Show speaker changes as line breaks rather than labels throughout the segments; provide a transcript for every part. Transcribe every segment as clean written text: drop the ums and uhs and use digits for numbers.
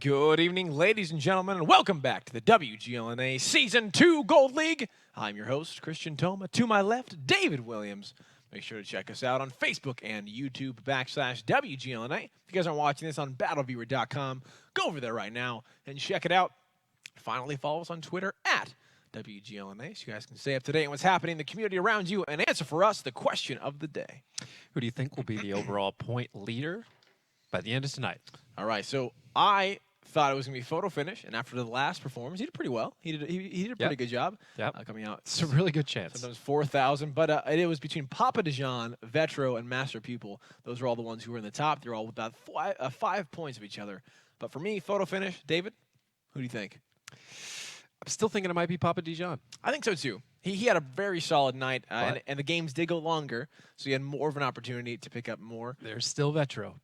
Good evening, ladies and gentlemen, and welcome back to the WGLNA Season 2 Gold League. I'm your host, Christian Toma. To my left, David Williams. Make sure to check us out on Facebook and YouTube /WGLNA. If you guys aren't watching this on battleviewer.com, go over there right now and check it out. Finally, follow us on Twitter @WGLNA so you guys can stay up to date on what's happening in the community around you and answer for us the question of the day.
Who do you think will be the overall point leader by the end of tonight?
All right, so I thought it was going to be photo finish, and after the last performance, he did pretty well. He did a pretty good job coming out.
It's a really good chance.
Sometimes 4,000, but it was between Papa DeJean, Vetro, and Master Pupil. Those were all the ones who were in the top. They're all about 5 points of each other. But for me, photo finish, David, who do you think?
I'm still thinking it might be Papa DeJean.
I think so, too. He had a very solid night, and the games did go longer, so he had more of an opportunity to pick up more.
There's still Vetro.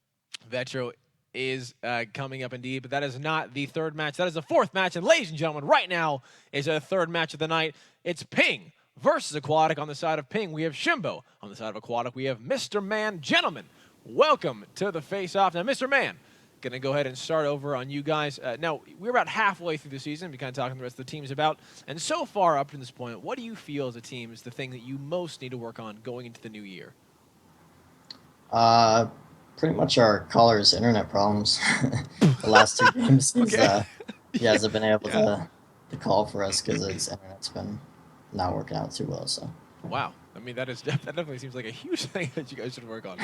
Vetro is coming up indeed, but that is not the third match. That is the fourth match, and ladies and gentlemen, right now is our third match of the night. It's Ping versus Aquatic. On the side of Ping, we have Shimbo. On the side of Aquatic, we have Mr. Man. Gentlemen, welcome to the face-off. Now, Mr. Man, going to go ahead and start over on you guys. Now, we're about halfway through the season. We're kind of talking to the rest of the teams about. And so far up to this point, what do you feel as a team is the thing that you most need to work on going into the new year?
Pretty much our caller's internet problems. The last two games, he hasn't been able to call for us because his internet's been not working out too well. So.
Wow. I mean, that definitely seems like a huge thing that you guys should work on.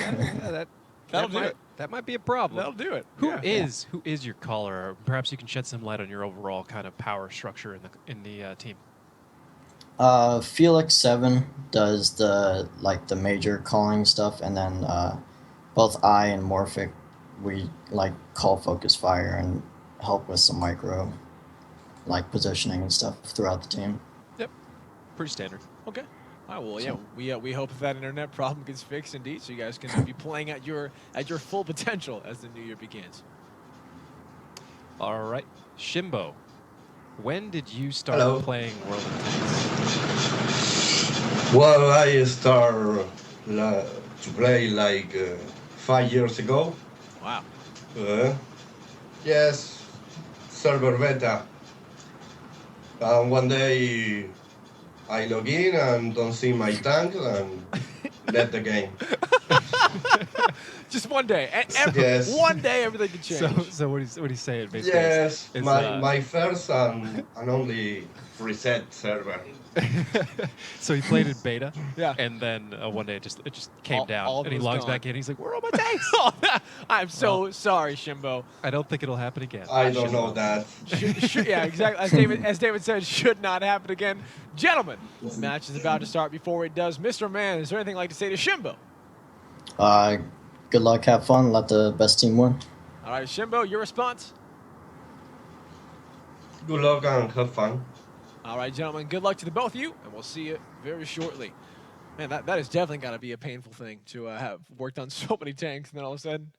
That'll do it. That might be a problem.
That'll do it.
Who is your caller? Or perhaps you can shed some light on your overall kind of power structure in the team.
Felix 7 does the major calling stuff, and then both I and Morphic, we call focus fire and help with some micro positioning and stuff throughout the team.
Yep, pretty standard.
Okay. All right, well, yeah, we hope that internet problem gets fixed indeed, so you guys can be playing at your full potential as the new year begins.
All right, Shimbo, when did you start playing World of Tanks?
Well, I started to play 5 years ago.
Wow.
Yes, server beta. And one day I log in and don't see my tank and let the game.
Just one day.
Yes.
One day everything can change.
So what he's saying basically
Yes,
is,
my first and only reset server.
So he played in beta,
Yeah.
and then one day it just came down,
all of
and he
it was
logs
gone.
back in. He's like, "Where are all my tanks?"
I'm so sorry, Shimbo.
I don't think it'll happen again.
I don't know that.
Yeah, exactly. As David said, should not happen again. Gentlemen, the match is about to start. Before it does, Mr. Man, is there anything you'd like to say to Shimbo?
Good luck, have fun, let the best team win.
All right, Shimbo, your response?
Good luck and have fun.
All right, gentlemen, good luck to the both of you, and we'll see you very shortly. Man, that has definitely got to be a painful thing to have worked on so many tanks, and then all of a sudden,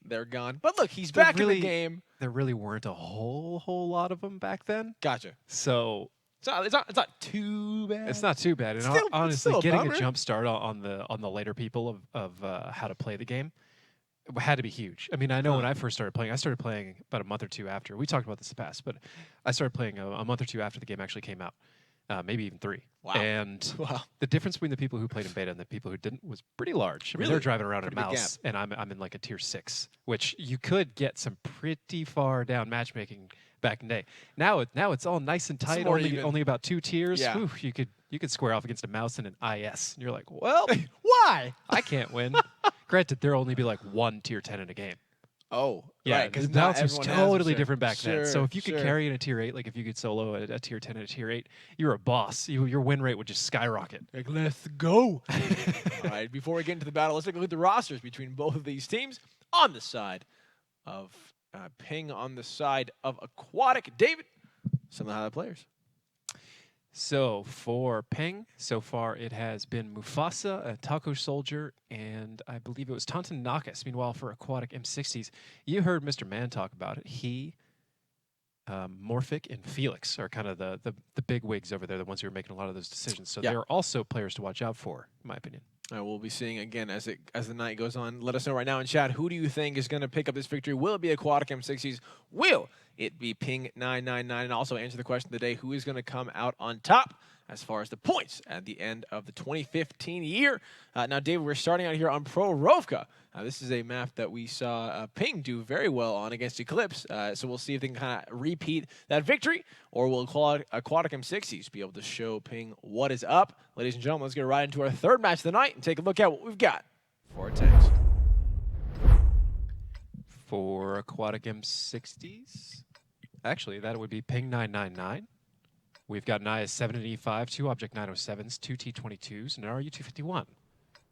they're gone. But look, he's back in the game.
There really weren't a whole lot of them back then.
Gotcha.
So
it's not too bad.
it's not too bad. And
Still-
honestly,
still a
getting
bummer.
a jump start on the later people of how to play the game had to be huge. I mean, I know when I first started playing about a month or two after. We talked about this in the past, but I started playing a month or two after the game actually came out. Maybe even 3.
Wow.
And
Wow.
the difference between the people who played in beta and the people who didn't was pretty large. I mean,
Really?
they're driving around in a
Pretty big
mouse, and I'm in like a tier 6, which you could get some pretty far down matchmaking back in the day. Now it's all nice and tight,
more even.
only about 2 tiers.
Yeah.
Whew, you could square off against a mouse and an IS, and you're like, well,
Why?
I can't win. Granted, there'll only be like 1 tier 10 in a game.
Oh,
Yeah,
right,
because
not
balance was
everyone has them,
totally
sure.
different back then. So if you could
Sure.
carry in a tier 8, like if you could solo a tier 10 and a tier 8, you're a boss. Your win rate would just skyrocket.
Like, let's go. All right, before we get into the battle, let's take a look at the rosters between both of these teams. On the side of Ping, on the side of Aquatic. David, some of the highlight players.
So for Ping, so far it has been Mufasa, a Taco Soldier, and I believe it was Nakas. Meanwhile, for Aquatic M60s, you heard Mr. Man talk about it. He, Morphic, and Felix are kind of the big wigs over there, the ones who are making a lot of those decisions. So
Yeah.
they're also players to watch out for, in my opinion.
We'll be seeing again as the night goes on. Let us know right now in chat, who do you think is going to pick up this victory? Will it be Aquatic M60s? Will it be Ping999? And also answer the question of the day, who is going to come out on top as far as the points at the end of the 2015 year? Now, David, we're starting out here on Prorovka. This is a map that we saw Ping do very well on against Eclipse, so we'll see if they can kind of repeat that victory, or will Aquatic M60s be able to show Ping what is up? Ladies and gentlemen, let's get right into our third match of the night and take a look at what we've got for our tanks.
For Aquatic M60s, actually, that would be Ping999. We've got an IS-7 and E5, 2 Object 907s, 2 T22s, and an RU-251.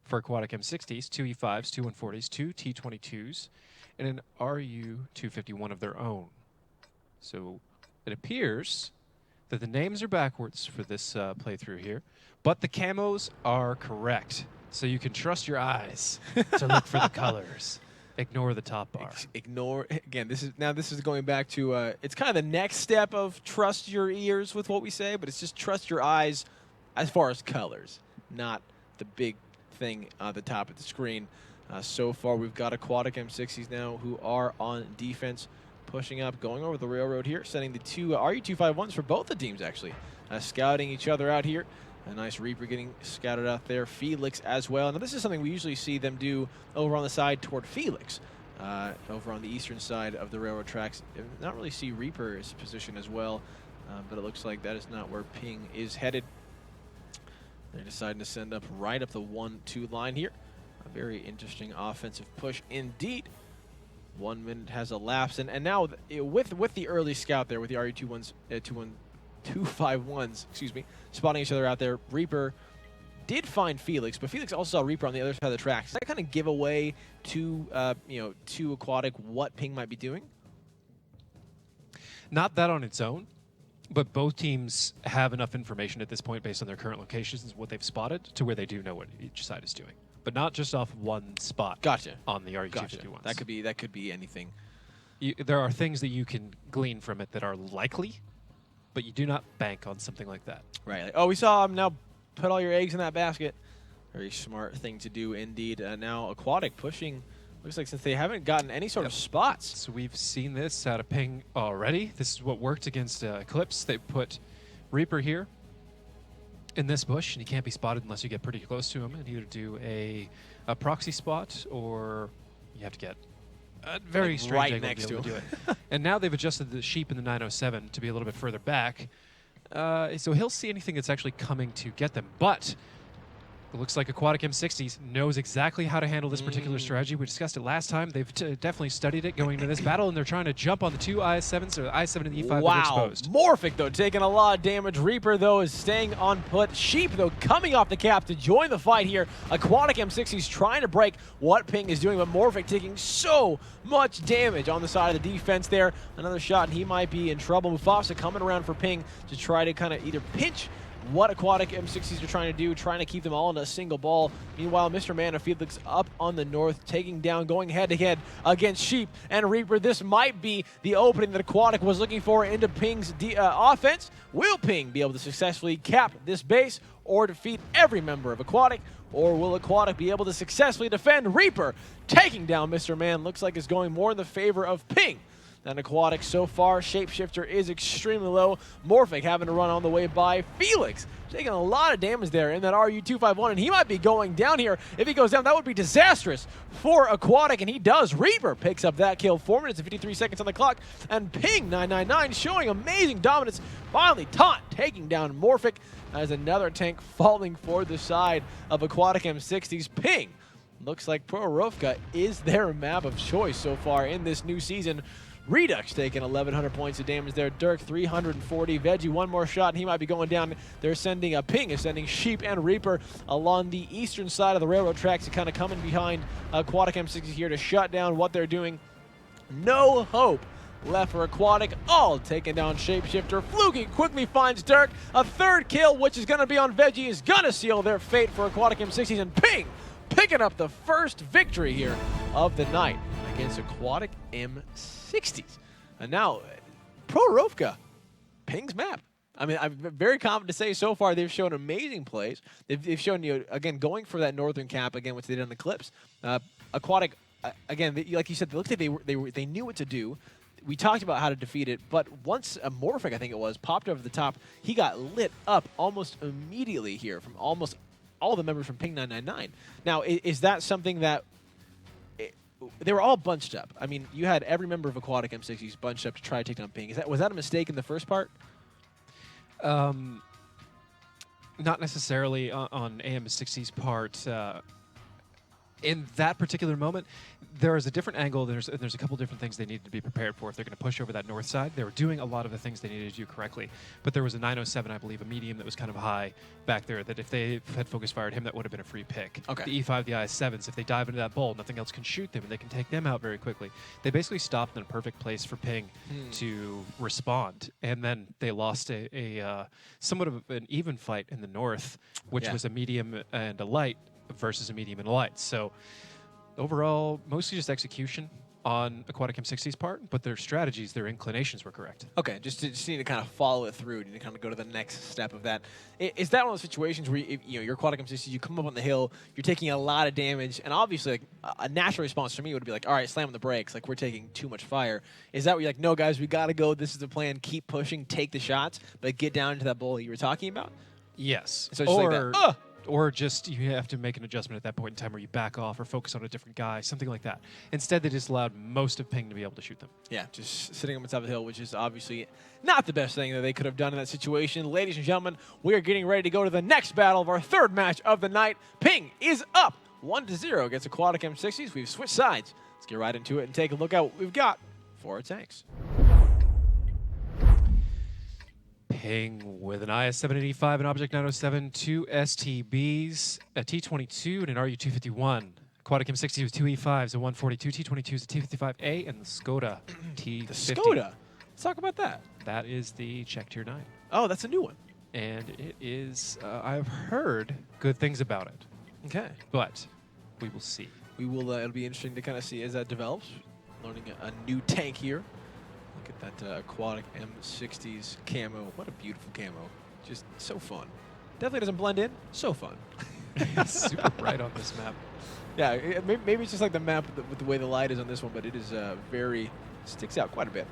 For Aquatic M60s, 2 E5s, 2 140s, 2 T22s, and an RU-251 of their own. So it appears that the names are backwards for this playthrough here, but the camos are correct. So you can trust your eyes to look for the colors. Ignore the top bar.
Ignore, again, this is going back to, it's kind of the next step of trust your ears with what we say, but it's just trust your eyes as far as colors, not the big thing on the top of the screen. So far, we've got Aquatic M60s now who are on defense, pushing up, going over the railroad here, sending the two RU-251s for both the teams, actually, scouting each other out here. A nice Reaper getting scouted out there. Felix as well. Now, this is something we usually see them do over on the side toward Felix, over on the eastern side of the railroad tracks. Not really see Reaper's position as well, but it looks like that is not where Ping is headed. They're deciding to send up right up the 1-2 line here. A very interesting offensive push indeed. 1 minute has elapsed, and now with the early scout there, with the RU-251s, excuse me, spotting each other out there, Reaper did find Felix, but Felix also saw Reaper on the other side of the tracks. Does that kind of give away to to Aquatic what Ping might be doing?
Not that on its own, but both teams have enough information at this point based on their current locations and what they've spotted to where they do know what each side is doing. But not just off one spot.
Gotcha.
On the RU-251s.
Gotcha. That could be anything.
There are things that you can glean from it that are likely, but you do not bank on something like that.
Right. Like, oh, we saw him. Now put all your eggs in that basket. Very smart thing to do indeed. Now Aquatic pushing. Looks like since they haven't gotten any sort of spots.
So we've seen this out of Ping already. This is what worked against Eclipse. They put Reaper here in this bush, and he can't be spotted unless you get pretty close to him and either do a proxy spot or you have to get a very strange
right
angle
next
to be able
to
to
him.
do it. And now they've adjusted the sheep in the 907 to be a little bit further back. So he'll see anything that's actually coming to get them. But it looks like Aquatic M60s knows exactly how to handle this particular strategy. We discussed it last time. They've definitely studied it going into this battle, and they're trying to jump on the two IS-7s, or the IS-7 and the E5 that are exposed.
Morphic, though, taking a lot of damage. Reaper, though, is staying on put. Sheep, though, coming off the cap to join the fight here. Aquatic M60s trying to break what Ping is doing, but Morphic taking so much damage on the side of the defense there. Another shot, and he might be in trouble. Mufasa coming around for Ping to try to kind of either pinch what Aquatic M60s are trying to do, trying to keep them all in a single ball. Meanwhile, Mr. Man of Felix up on the north, taking down, going head-to-head against Sheep and Reaper. This might be the opening that Aquatic was looking for into Ping's offense. Will Ping be able to successfully cap this base or defeat every member of Aquatic? Or will Aquatic be able to successfully defend Reaper? Taking down Mr. Man looks like it's going more in the favor of Ping than Aquatic so far. Shapeshifter is extremely low. Morphic having to run on the way by. Felix taking a lot of damage there in that RU-251, and he might be going down here. If he goes down, that would be disastrous for Aquatic, and he does. Reaper picks up that kill. 4 minutes and 53 seconds on the clock, and Ping999 showing amazing dominance. Finally, Taunt taking down Morphic as another tank falling for the side of Aquatic M60s. Ping looks like Prorovka is their map of choice so far in this new season. Redux taking 1,100 points of damage there. Dirk 340. Veggie one more shot and he might be going down. They're sending Ping is sending Sheep and Reaper along the eastern side of the railroad tracks to kind of coming behind Aquatic M60 here to shut down what they're doing. No hope left for Aquatic, all taken down Shapeshifter. Fluky quickly finds Dirk. A third kill, which is going to be on Veggie, is going to seal their fate for Aquatic M60s, and Ping picking up the first victory here of the night against Aquatic M60s. And now, Prorovka, Ping's map. I mean, I'm very confident to say so far they've shown amazing plays. They've shown, again, going for that northern cap, again, which they did on the clips. Aquatic, again, like you said, it looked like they knew what to do. We talked about how to defeat it, but once a Morphic, I think it was, popped over the top, he got lit up almost immediately here from almost all the members from Ping999. Now, is that something that they were all bunched up? I mean, you had every member of Aquatic M60s bunched up to try to take down Ping. Was that a mistake in the first part?
Not necessarily on AM60's part. In that particular moment, there is a different angle. There's a couple different things they needed to be prepared for if they're going to push over that north side. They were doing a lot of the things they needed to do correctly, but there was a 907, I believe, a medium that was kind of high back there that if they had focus fired him, that would have been a free pick.
Okay.
The E5, the IS7s, if they dive into that bowl, nothing else can shoot them, and they can take them out very quickly. They basically stopped in a perfect place for Ping to respond, and then they lost a somewhat of an even fight in the north, which was a medium and a light versus a medium and a light. So overall, mostly just execution on Aquatic M60's part, but their strategies, their inclinations were correct.
Okay, just need to kind of follow it through. Need to kind of go to the next step of that. Is that one of those situations where your Aquatic M60s, you come up on the hill, you're taking a lot of damage, and obviously like, a natural response for me would be like, all right, slam on the brakes, like we're taking too much fire. Is that where you're like, no guys, we gotta go, this is the plan, keep pushing, take the shots, but get down into that bowl that you were talking about?
Yes.
So it's like that.
Or just you have to make an adjustment at that point in time where you back off or focus on a different guy, something like that. Instead, they just allowed most of Ping to be able to shoot them.
Yeah, just sitting on the top of the hill, which is obviously not the best thing that they could have done in that situation. Ladies and gentlemen, we are getting ready to go to the next battle of our third match of the night. Ping is up 1-0 against Aquatic M60s. We've switched sides. Let's get right into it and take a look at what we've got for our tanks.
Ping with an IS-785, an Object 907, two STBs, a T-22, and an RU-251. Aquatic M60 with two E5s, a 142, T-22s, a T-55A, and the Skoda T-50.
The Skoda? Let's talk about that.
That is the Czech Tier 9.
Oh, that's a new one.
And it is, I've heard good things about it,
Okay.
but we will see.
We will. It'll be interesting to kind of see as that develops. Learning a new tank here. Look at that Aquatic M60s camo. What a beautiful camo. Just so fun. Definitely doesn't blend in. So fun.
It's super bright on this map.
Yeah, maybe it's just like the map with the way the light is on this one, but it is sticks out quite a bit.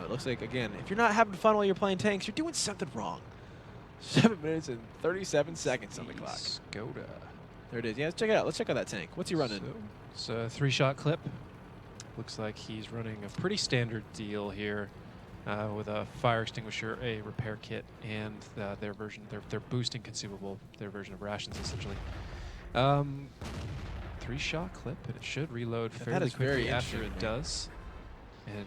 It looks like, again, if you're not having fun while you're playing tanks, you're doing something wrong. 7 minutes and 37 seconds on the clock.
Skoda.
There it is. Yeah, let's check it out. Let's check out that tank. What's he running?
So, it's a 3-shot clip. Looks like he's running a pretty standard deal here with a fire extinguisher, a repair kit, and their version, their boosting consumable, their version of rations, essentially. 3-shot clip, and it should reload fairly quickly after it does. And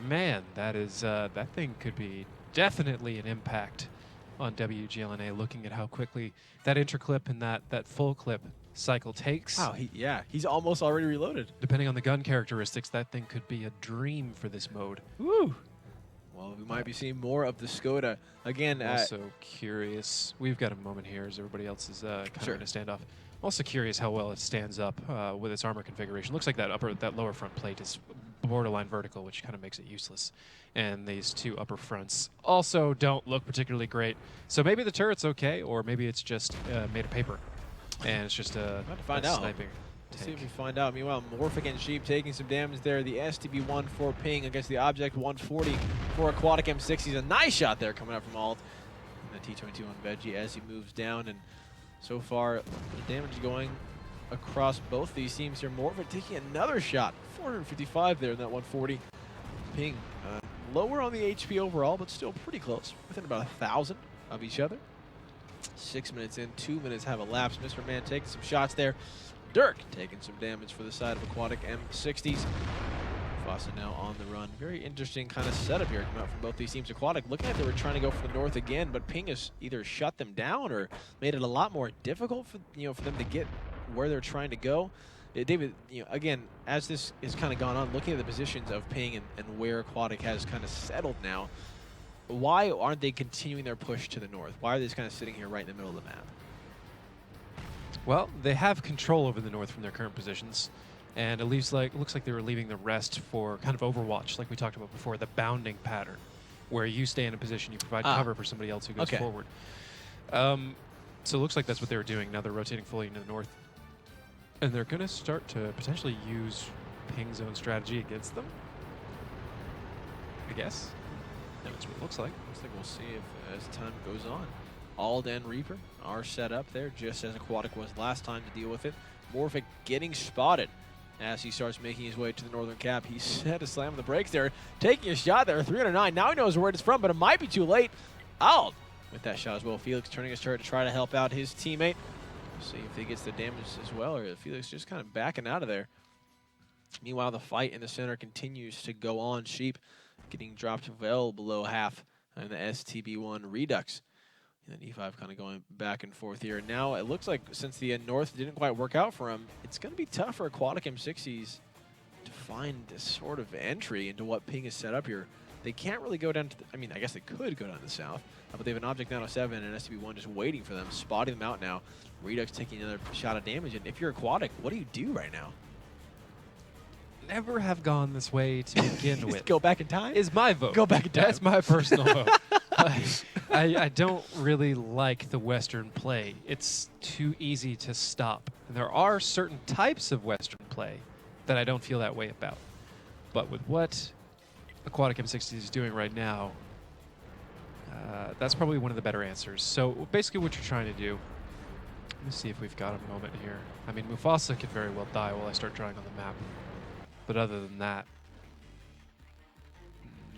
man, that is that thing could be definitely an impact on WGLNA, looking at how quickly that interclip and that full clip cycle takes.
Wow, he's almost already reloaded.
Depending on the gun characteristics, that thing could be a dream for this mode.
Woo! Well, we might be seeing more of the Skoda. Again,
also curious. We've got a moment here as everybody else is kind of in a standoff. I'm also curious how well it stands up with its armor configuration. Looks like that lower front plate is borderline vertical, which kind of makes it useless. And these two upper fronts also don't look particularly great. So maybe the turret's okay, or maybe it's just made of paper. And it's just a sniping
Let's see if we find out. Meanwhile, Morphic and Sheep taking some damage there. The STB-1 for Ping against the Object 140 for Aquatic M60s. A nice shot there coming out from Alt. And the T-22 on Veggie as he moves down. And so far, the damage is going across both these teams here. Morphic taking another shot. 455 there in that 140. Ping lower on the HP overall, but still pretty close. Within about 1,000 of each other. 6 minutes in, 2 minutes have elapsed. Mr. Man taking some shots there. Dirk taking some damage for the side of Aquatic M60s. Fossa now on the run. Very interesting kind of setup here coming out from both these teams. Aquatic looking like they were trying to go for the north again, but Ping has either shut them down or made it a lot more difficult for for them to get where they're trying to go. David, again, as this has kind of gone on, looking at the positions of Ping and where Aquatic has kind of settled now, why aren't they continuing their push to the north? Why are they just kind of sitting here right in the middle of the map?
Well, they have control over the north from their current positions, and it looks like they were leaving the rest for kind of overwatch, like we talked about before, the bounding pattern. where you stay in a position, you provide
Ah.
cover for somebody else who goes
Okay.
forward. So it looks like that's what they were doing. Now they're rotating fully into the north. And they're going to start to potentially use ping zone strategy against them, I guess. That's what it looks like.
Looks like we'll see if as time goes on. Ald and Reaper are set up there just as Aquatic was last time to deal with it. Morphic getting spotted as he starts making his way to the northern cap. He had to slam the brakes there, taking a shot there, 309. Now he knows where it's from, but it might be too late. Ald with that shot as well. Felix turning his turret to try to help out his teammate. See if he gets the damage as well, or if Felix just kind of backing out of there. Meanwhile, the fight in the center continues to go on. Sheep getting dropped well below half in the STB1 Redux. And then E5 kind of going back and forth here. Now it looks like since the north didn't quite work out for him, it's going to be tough for Aquatic M60s to find this sort of entry into what Ping is set up here. They can't really go down to I mean, I guess they could go down to the south, but they have an Object 907 and STB1 just waiting for them, spotting them out now. Redux taking another shot of damage, and if you're Aquatic, what do you do right now?
Never have gone this way to begin with.
Go back in time?
Is my vote.
Go back in time.
That's my personal vote. I don't really like the Western play. It's too easy to stop. And there are certain types of Western play that I don't feel that way about. But with what Aquatic M60 is doing right now, that's probably one of the better answers. So basically what you're trying to do, let me see if we've got a moment here. I mean, Mufasa could very well die while I start drawing on the map. But other than that,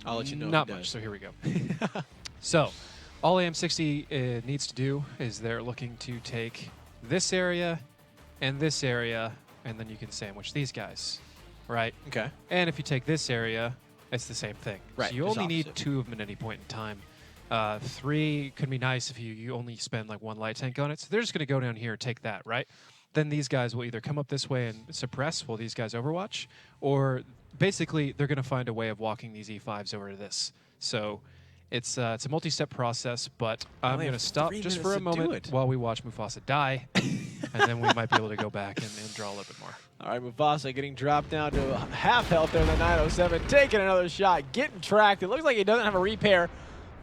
I'll let you know.
not much. So here we go. So all AM60 needs to do is they're looking to take this area, and then you can sandwich these guys, right?
Okay.
And if you take this area, it's the same thing.
Right,
So you
just
only need
opposite.
2 of them at any point in time. 3 could be nice if you only spend like 1 light tank on it. So they're just going to go down here and take that, right? Then these guys will either come up this way and suppress while these guys overwatch, or basically they're going to find a way of walking these E5s over to this. So it's a multi-step process, but I'm
only
going to
have
stop
3
just
minutes
for a
to do
moment
it.
while we watch Mufasa die, and then we might be able to go back and draw a little bit more.
All right, Mufasa getting dropped down to half health there in the 907, taking another shot, getting tracked. It looks like he doesn't have a repair.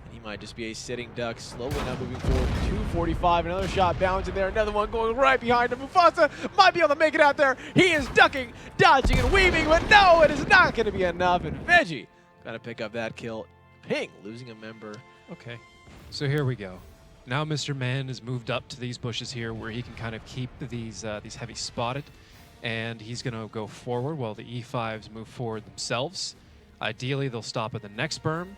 And he might just be a sitting duck, slowly now moving forward. 245, another shot bouncing there, another one going right behind him. Mufasa might be able to make it out there. He is ducking, dodging, and weaving, but no, it is not going to be enough. And Veggie got to pick up that kill. Ping losing a member.
Okay, so here we go. Now Mr. Man has moved up to these bushes here where he can kind of keep these heavy spotted, and he's going to go forward while the E5s move forward themselves. Ideally, they'll stop at the next berm,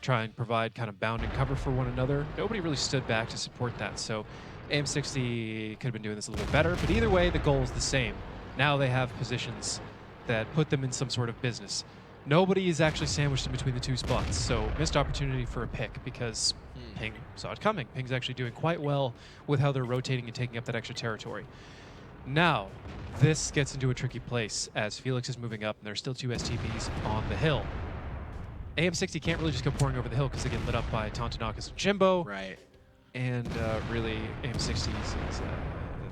try and provide kind of bounding cover for one another. Nobody really stood back to support that, so AM60 could have been doing this a little bit better, but either way, the goal is the same. Now they have positions that put them in some sort of business. Nobody is actually sandwiched in between the 2 spots, so missed opportunity for a pick because Ping saw it coming. Ping's actually doing quite well with how they're rotating and taking up that extra territory. Now, this gets into a tricky place as Felix is moving up and there's still 2 STBs on the hill. AM60 can't really just go pouring over the hill because they get lit up by Tontonakis and Jimbo.
Right.
And really, AM60s is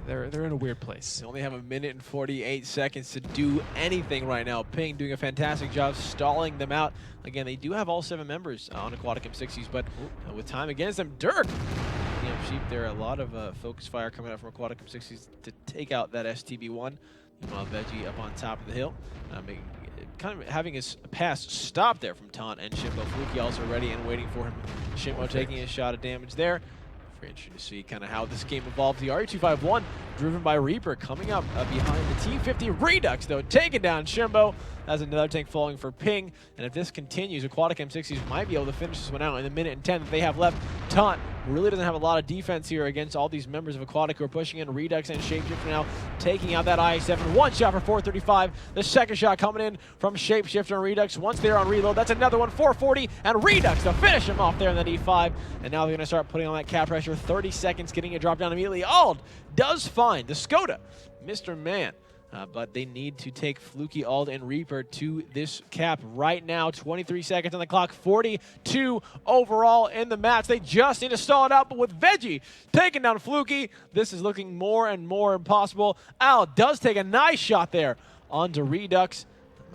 they're in a weird place.
They only have 1 minute and 48 seconds to do anything right now. Ping doing a fantastic job stalling them out. Again, they do have all 7 members on Aquatic M60s, but with time against them, Dirk, Sheep there, a lot of focus fire coming out from Aquatic M60s to take out that STB1. Meanwhile, Veggie up on top of the hill, kind of having his pass stopped there from Taunt and Shimbo. Fluky also ready and waiting for him. Shimbo taking a shot of damage there. Very interesting to see kind of how this game evolves. The RE251 driven by Reaper coming up behind the T50 Redux, though, taking down Shimbo. That's another tank falling for Ping. And if this continues, Aquatic M60s might be able to finish this one out in the minute and 10 that they have left. Taunt really doesn't have a lot of defense here against all these members of Aquatic who are pushing in. Redux and Shapeshifter now taking out that IS-7. 1 shot for 435. The second shot coming in from Shapeshifter and Redux. Once they're on reload, that's another one, 440. And Redux to finish him off there in that E5. And now they're going to start putting on that cap pressure. 30 seconds, getting a drop down immediately. Ald does find the Skoda, Mr. Man. But they need to take Fluky, Ald, and Reaper to this cap right now. 23 seconds on the clock, 42 overall in the match. They just need to stall it out, but with Veggie taking down Fluky, this is looking more and more impossible. Al does take a nice shot there onto Redux.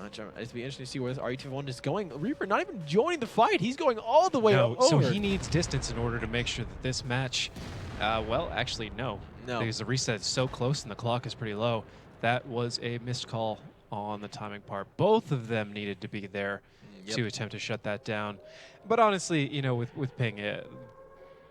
It'd be interesting to see where this RU-251 is going. Reaper not even joining the fight. He's going all the way
No,
over.
so he needs distance in order to make sure that this match, well, actually, no.
No.
Because the reset is so close and the clock is pretty low. That was a missed call on the timing part. Both of them needed to be there to attempt to shut that down. But honestly, you know, with Ping,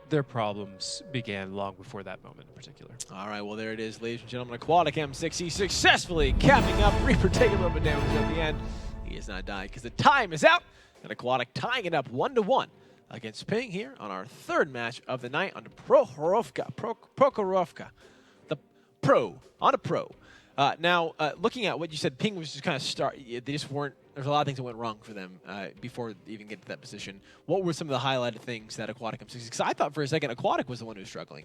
their problems began long before that moment in particular.
All right, well, there it is, ladies and gentlemen. Aquatic M60 successfully capping up. Reaper taking a little bit damage at the end. He has not died because the time is out. And Aquatic tying it up 1-1 against Ping here on our third match of the night on the Prokhorovka. The pro, on a pro. Now, looking at what you said, Ping was just kind of they just weren't. There's a lot of things that went wrong for them before they even get to that position. What were some of the highlighted things that Aquatic M60? Because I thought for a second Aquatic was the one who was struggling.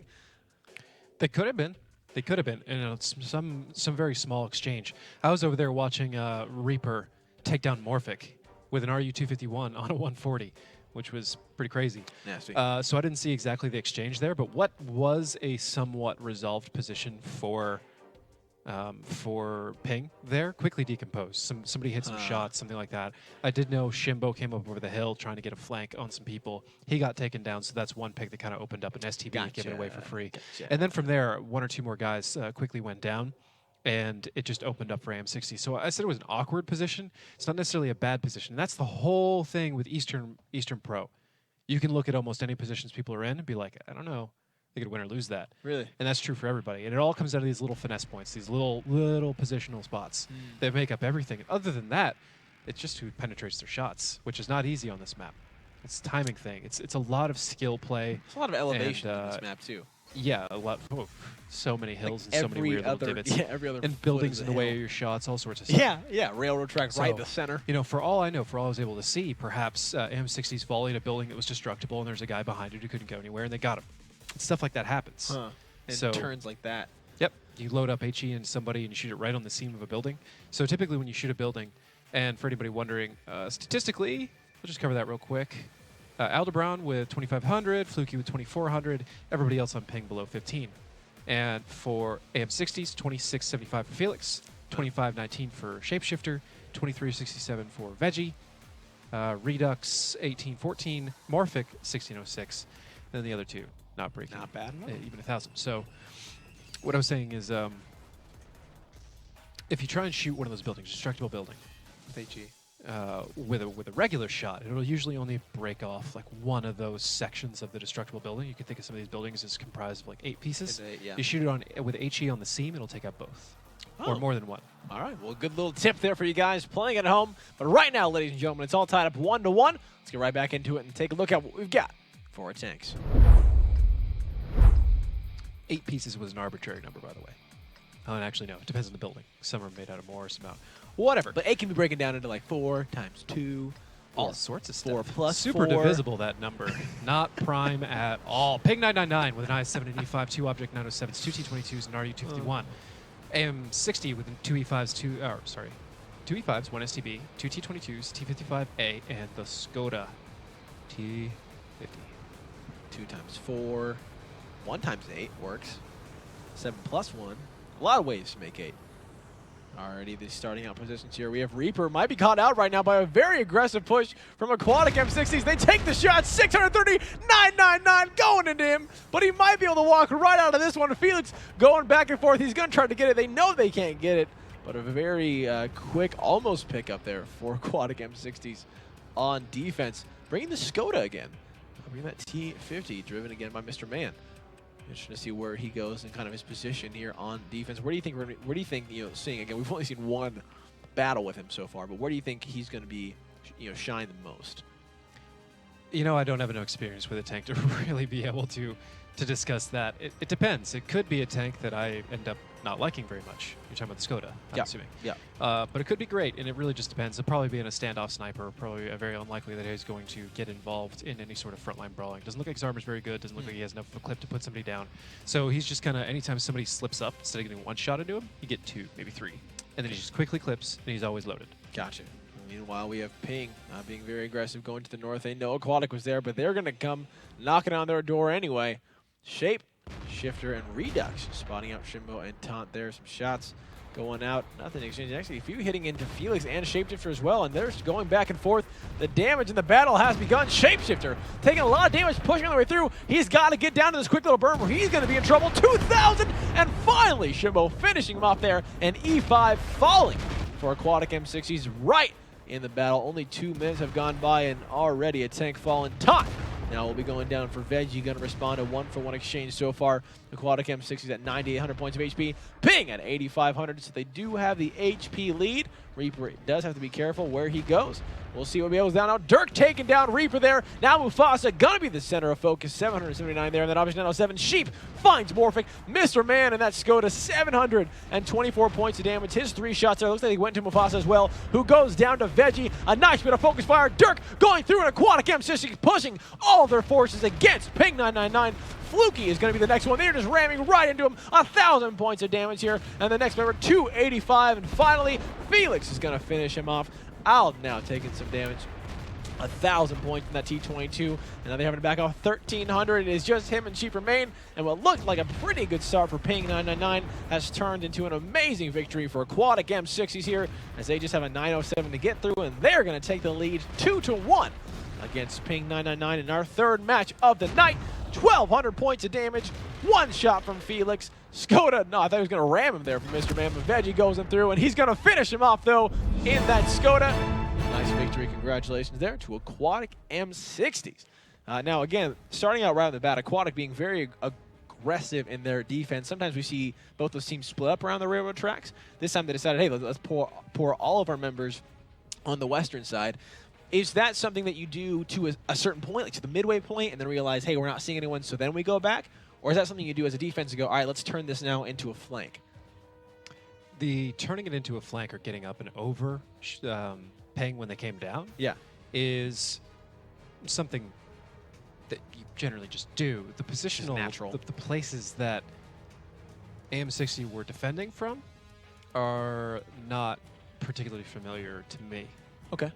They could have been. They could have been. And some very small exchange. I was over there watching Reaper take down Morphic with an RU-251 on a 140, which was pretty crazy.
Nasty.
So I didn't see exactly the exchange there, but what was a somewhat resolved position for Ping there quickly decomposed. Somebody hit some shots, something like that. I did know Shimbo came up over the hill trying to get a flank on some people. He got taken down, so that's one pick that kind of opened up an STB given away for free. And then from there, one or two more guys quickly went down, and it just opened up for AM60. So I said it was an awkward position. It's not necessarily a bad position. And that's the whole thing with Eastern Pro. You can look at almost any positions people are in and be like, I don't know. They could win or lose that.
Really?
And that's true for everybody. And it all comes out of these little finesse points, these little positional spots. They make up everything. And other than that, it's just who penetrates their shots, which is not easy on this map. It's a timing thing. It's a lot of skill play.
There's a lot of elevation on this map, too.
Yeah, a lot. Oh, so many hills
Like
and so many weird little divots.
Yeah, every other
and buildings in the way
hill.
of your shots, all sorts of stuff.
Yeah, railroad track right in the center.
You know, for all I know, for all I was able to see, perhaps M60s volleyed a building that was destructible and there's a guy behind it who couldn't go anywhere and they got him. Stuff like that happens.
And
so,
turns like that.
Yep. You load up HE into somebody and you shoot it right on the seam of a building. So typically when you shoot a building, and for anybody wondering, statistically, we'll just cover that real quick. Aldebaran with 2,500, Fluky with 2,400, everybody else on Ping below 15. And for AM60s, 2,675 for Felix, 2,519 for Shapeshifter, 2,367 for Veggie, Redux 1814, Morphic 1606, and then the other two not breaking.
Not bad at all.
Even 1,000. So what I was saying is if you try and shoot one of those buildings, destructible building, with a regular shot, it'll usually only break off like one of those sections of the destructible building. You can think of some of these buildings as comprised of like 8 pieces.
Yeah.
You shoot it with HE on the seam, it'll take out both. Or more than one.
All right, well, good little tip there for you guys playing at home. But right now, ladies and gentlemen, it's all tied up 1-1. Let's get right back into it and take a look at what we've got for our tanks.
8 pieces was an arbitrary number, by the way. Oh, and actually, no. It depends on the building. Some are made out of more, some out. Whatever.
But 8 can be broken down into like 4 times 2.
All sorts of stuff.
4 plus
Super
4.
divisible, that number. Not prime at all. Ping999 with an IS-785, 2 Object 907s, 2 T-22s, and RU-251. AM60 with 2 E5s, 2 E5s, 1 STB, 2 T-22s, T-55A, and the Skoda T-50.
2 times 4. 1 times 8 works. 7 plus 1. A lot of ways to make 8. Alrighty, the starting out positions here. We have Reaper. Might be caught out right now by a very aggressive push from Aquatic M60s. They take the shot. 630, 999 going into him. But he might be able to walk right out of this one. Felix going back and forth. He's going to try to get it. They know they can't get it. But a very quick almost pickup there for Aquatic M60s on defense. Bringing the Skoda again. Bringing that T50 driven again by Mr. Man. Interesting to see where he goes and kind of his position here on defense. Where do you think seeing again? We've only seen one battle with him so far, but where do you think he's going to be, shine the most?
You know, I don't have enough experience with a tank to really be able to discuss that. It depends. It could be a tank that I end up not liking very much. You're talking about the Skoda, I'm assuming.
Yeah.
But it could be great, and it really just depends. It'll probably be in a standoff sniper. Probably very unlikely that he's going to get involved in any sort of frontline brawling. Doesn't look like his armor's very good. Doesn't look like he has enough of a clip to put somebody down. So he's just kind of, anytime somebody slips up, instead of getting one shot into him, you get 2, maybe 3. And then he just quickly clips, and he's always loaded.
Gotcha. Meanwhile, we have Ping being very aggressive, going to the north. They know Aquatic was there, but they're going to come knocking on their door anyway. Shape, Shifter, and Redux spotting out Shimbo and Taunt there. Some shots going out. Nothing in exchange. Actually, a few hitting into Felix and Shapeshifter as well, and they're just going back and forth. The damage in the battle has begun. Shapeshifter taking a lot of damage, pushing on the way through. He's got to get down to this quick little burn, or he's going to be in trouble. 2,000, and finally, Shimbo finishing him off there, and E5 falling for Aquatic M60s right in the battle. Only 2 minutes have gone by, and already a tank fallen. Tot now we'll be going down for Veggie, going to respond to 1-for-1 exchange so far. Aquatic M60s at 9,800 points of HP. Ping at 8,500, so they do have the HP lead. Reaper does have to be careful where he goes. We'll see what he goes down now. Dirk taking down Reaper there. Now Mufasa gonna be the center of focus. 779 there, and then obviously 907. Sheep finds Morphic. Mr. Man, and that Skoda 724 points of damage. His 3 shots there. Looks like he went to Mufasa as well, who goes down to Veggie. A nice bit of focus fire. Dirk going through an Aquatic M60, pushing all of their forces against Ping999. Fluky is going to be the next one. They're just ramming right into him. 1,000 points of damage here. And the next member, 285. And finally, Felix is going to finish him off. Alden now taking some damage. 1,000 points from that T22. And now they're having to back off 1,300. It is just him and Sheep remain. And what looked like a pretty good start for Ping999 has turned into an amazing victory for Aquatic M60s here, as they just have a 907 to get through. And they're going to take the lead 2-1 against Ping999 in our 3rd match of the night. 1,200 points of damage, 1 shot from Felix. Skoda, no, I thought he was going to ram him there from Mr. Man, but Veggie goes him through, and he's going to finish him off, though, in that Skoda. Nice victory. Congratulations there to Aquatic M60s. Now, again, starting out right on the bat, Aquatic being very aggressive in their defense. Sometimes we see both those teams split up around the railroad tracks. This time they decided, hey, let's pour all of our members on the western side. Is that something that you do to a certain point, like to the midway point, and then realize, hey, we're not seeing anyone, so then we go back? Or is that something you do as a defense and go, all right, let's turn this now into a flank?
The turning it into a flank or getting up and over Ping when they came down is something that you generally just do. The positional,
natural.
The places that AM60 were defending from are not particularly familiar to me.
Okay.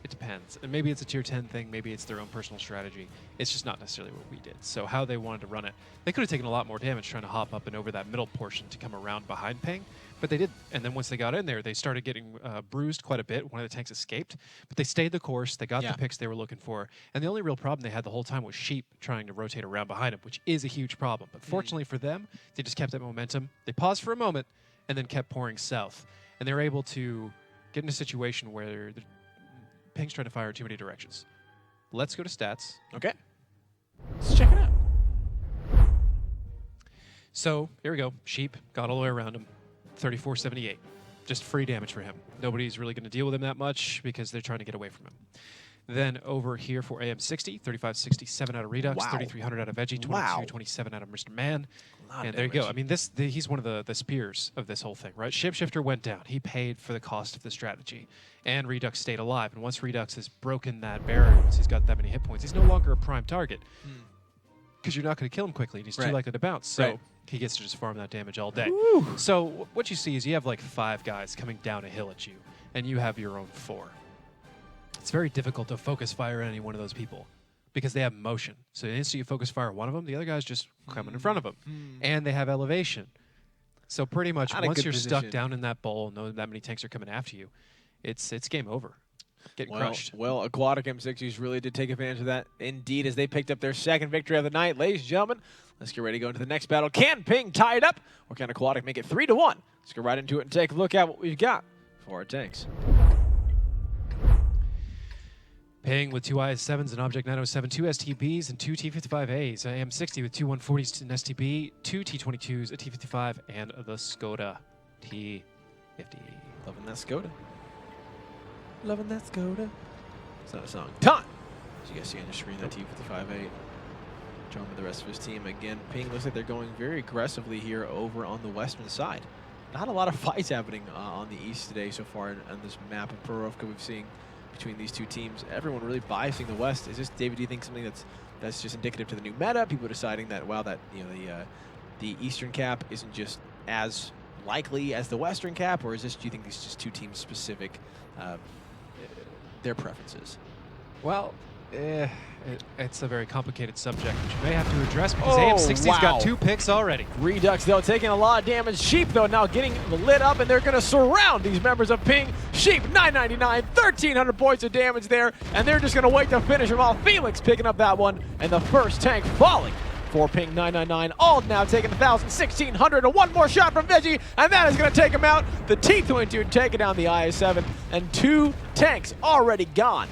It depends. And maybe it's a tier 10 thing, maybe it's their own personal strategy. It's just not necessarily what we did. So how they wanted to run it, they could have taken a lot more damage trying to hop up and over that middle portion to come around behind Ping, but they did. And then once they got in there, they started getting bruised quite a bit. One of the tanks escaped, but they stayed the course. They got the picks they were looking for. And the only real problem they had the whole time was Sheep trying to rotate around behind him, which is a huge problem. But fortunately for them, they just kept that momentum. They paused for a moment and then kept pouring south. And they were able to get in a situation where Ping's trying to fire in too many directions. Let's go to stats.
Okay. Let's check it out.
So, here we go. Sheep got all the way around him. 3478. Just free damage for him. Nobody's really going to deal with him that much because they're trying to get away from him. Then over here for AM60, 3567 out of Redux,
Wow.
3300 out of Veggie, 2227 out of Mr. Man.
And
There you go. I mean, he's one of the spears of this whole thing, right? Shapeshifter went down. He paid for the cost of the strategy. And Redux stayed alive. And once Redux has broken that barrier, once he's got that many hit points, he's no longer a prime target. Because you're not going to kill him quickly, and he's too likely to bounce. So he gets to just farm that damage all day.
Woo.
So what you see is you have like 5 guys coming down a hill at you, and you have your own 4. It's very difficult to focus fire on any one of those people because they have motion. So the instant you focus fire one of them, the other guy's just coming in front of them. And they have elevation. So pretty much
Not a
once
good
you're
position.
stuck down in that bowl, knowing that many tanks are coming after you, it's game over. Getting crushed.
Well, Aquatic M60s really did take advantage of that indeed as they picked up their 2nd victory of the night. Ladies and gentlemen, let's get ready to go into the next battle. Can Ping tie it up, or can Aquatic make it 3-1? Let's go right into it and take a look at what we've got for our tanks.
Ping with 2 IS-7s, an Object 907, 2 STBs, and 2 T-55As. AM60 with 2 140s, an STB, 2 T-22s, a T-55, and the Skoda T-50.
Loving that Skoda. Loving that Skoda. It's not a song. Ton! As you guys see on your screen, that T-55A joined with the rest of his team. Again, Ping looks like they're going very aggressively here over on the western side. Not a lot of fights happening on the east today so far on this map of Prorovka we've seen between these two teams. Everyone really biasing the west. Is this, David, do you think something that's just indicative to the new meta? People deciding that, wow, that the eastern cap isn't just as likely as the western cap, or is this, do you think these just two teams specific, their preferences?
Well, It's a very complicated subject, which you may have to address because
Oh,
AM60's
wow.
got 2 picks already.
Redux, though, taking a lot of damage. Sheep, though, now getting lit up, and they're going to surround these members of Ping. Sheep, 999, 1,300 points of damage there, and they're just going to wait to finish while Felix picking up that one, and the first tank falling for Ping999. Ald now taking 1,000, 1,600, and one more shot from Veggie, and that is going to take him out. The T-22 taking down the IS-7, and 2 tanks already gone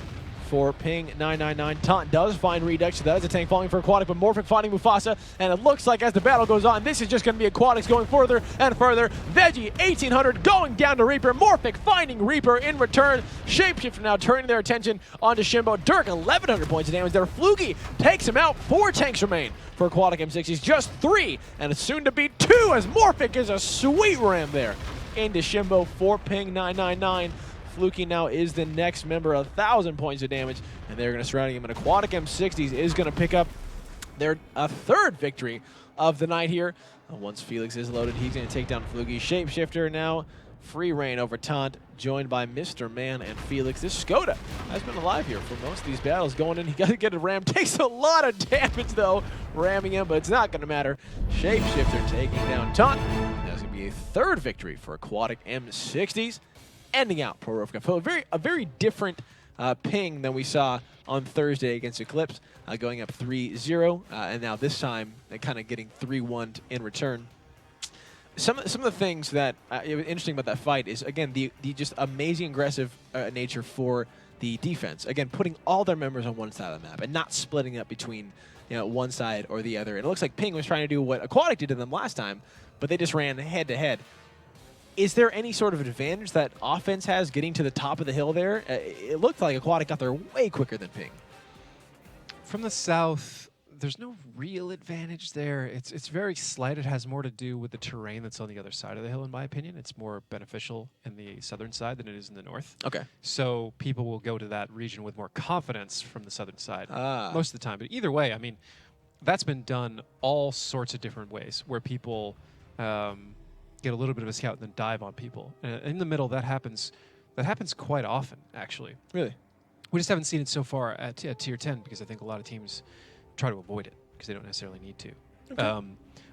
for Ping999. Taunt does find Redux, so that is a tank falling for Aquatic, but Morphic finding Mufasa, and it looks like as the battle goes on, this is just going to be Aquatics going further and further. Veggie, 1,800, going down to Reaper. Morphic finding Reaper in return. Shapeshifter now turning their attention onto Shimbo. Dirk, 1,100 points of damage there. Fluky takes him out. 4 tanks remain for Aquatic M60s, just 3, and it's soon to be 2 as Morphic is a sweet ram there into Shimbo for Ping999. Fluky now is the next member, 1,000 points of damage, and they're going to surround him. And Aquatic M60s is going to pick up their 3rd victory of the night here. Once Felix is loaded, he's going to take down Fluky. Shapeshifter now free reign over Taunt, joined by Mr. Man and Felix. This Skoda has been alive here for most of these battles. Going in, he got to get a ram. Takes a lot of damage, though, ramming him, but it's not going to matter. Shapeshifter taking down Taunt. That's going to be a 3rd victory for Aquatic M60s. Ending out Pro Wk4. A very different Ping than we saw on Thursday against Eclipse, going up 3-0, and now this time kind of getting 3-1 in return. Some of the things that it was interesting about that fight is, again, the just amazing aggressive nature for the defense. Again, putting all their members on one side of the map and not splitting up between one side or the other. And it looks like Ping was trying to do what Aquatic did to them last time, but they just ran head to head. Is there any sort of advantage that offense has getting to the top of the hill there? It looked like Aquatic got there way quicker than Ping.
From the south, there's no real advantage there. It's very slight. It has more to do with the terrain that's on the other side of the hill, in my opinion. It's more beneficial in the southern side than it is in the north.
Okay.
So people will go to that region with more confidence from the southern side most of the time. But either way, I mean, that's been done all sorts of different ways, where people get a little bit of a scout and then dive on people. In the middle, that happens quite often, actually.
Really?
We just haven't seen it so far at Tier 10 because I think a lot of teams try to avoid it because they don't necessarily need to.
Okay.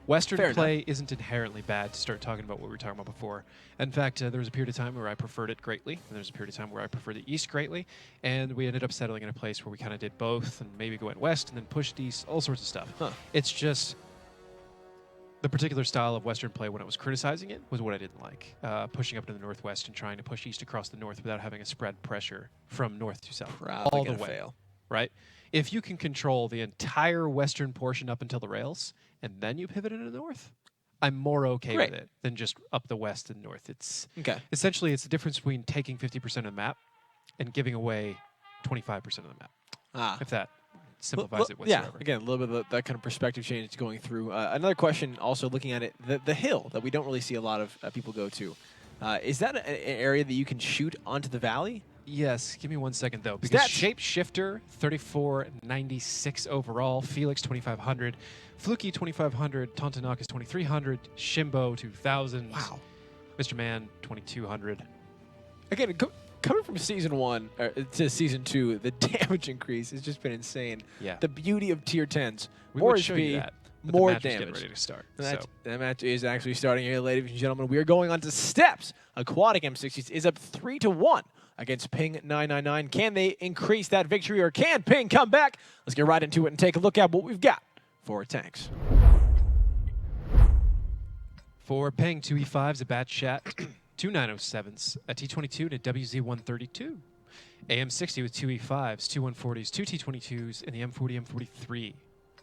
Western
Fair
play
enough.
isn't inherently bad to start talking about what we were talking about before. In fact, there was a period of time where I preferred it greatly, and there was a period of time where I preferred the East greatly, and we ended up settling in a place where we kind of did both and maybe went West and then pushed East, all sorts of stuff.
Huh.
It's just the particular style of Western play when I was criticizing it was what I didn't like. Pushing up to the Northwest and trying to push East across the North without having a spread pressure from North to South.
Probably
all the
gonna
way.
fail.
Right? If you can control the entire Western portion up until the rails, and then you pivot into the North, I'm more okay
Great.
with it than just up the West and North. It's
Okay.
essentially it's the difference between taking 50% of the map and giving away 25% of the map.
Ah.
If that simplifies it whatsoever.
Yeah, again, a little bit of that kind of perspective change going through. Another question, also looking at it, the hill that we don't really see a lot of people go to. Is that an area that you can shoot onto the valley?
Yes, give me 1 second though, because
Stats.
Shapeshifter 3496 overall, Felix 2500, Fluky 2500, Tontanakis 2300, Shimbo 2000,
Wow.
Mr. Man 2200.
Again, coming from Season 1 to Season 2, the damage increase has just been insane.
Yeah.
The beauty of Tier 10s.
We
More
would show you
HP,
that, but
more
the match is getting
damage.
ready to start.
That match is actually starting here, ladies and gentlemen. We are going on to steps. Aquatic M60s is up 3-1 against Ping999. Can they increase that victory, or can Ping come back? Let's get right into it and take a look at what we've got for tanks.
For Ping, 2E5s, a Bat Chat, 2 907s, a T22, and a WZ132. AM60 with 2E5s, 2 140s, 2 T22s, and the M40, M43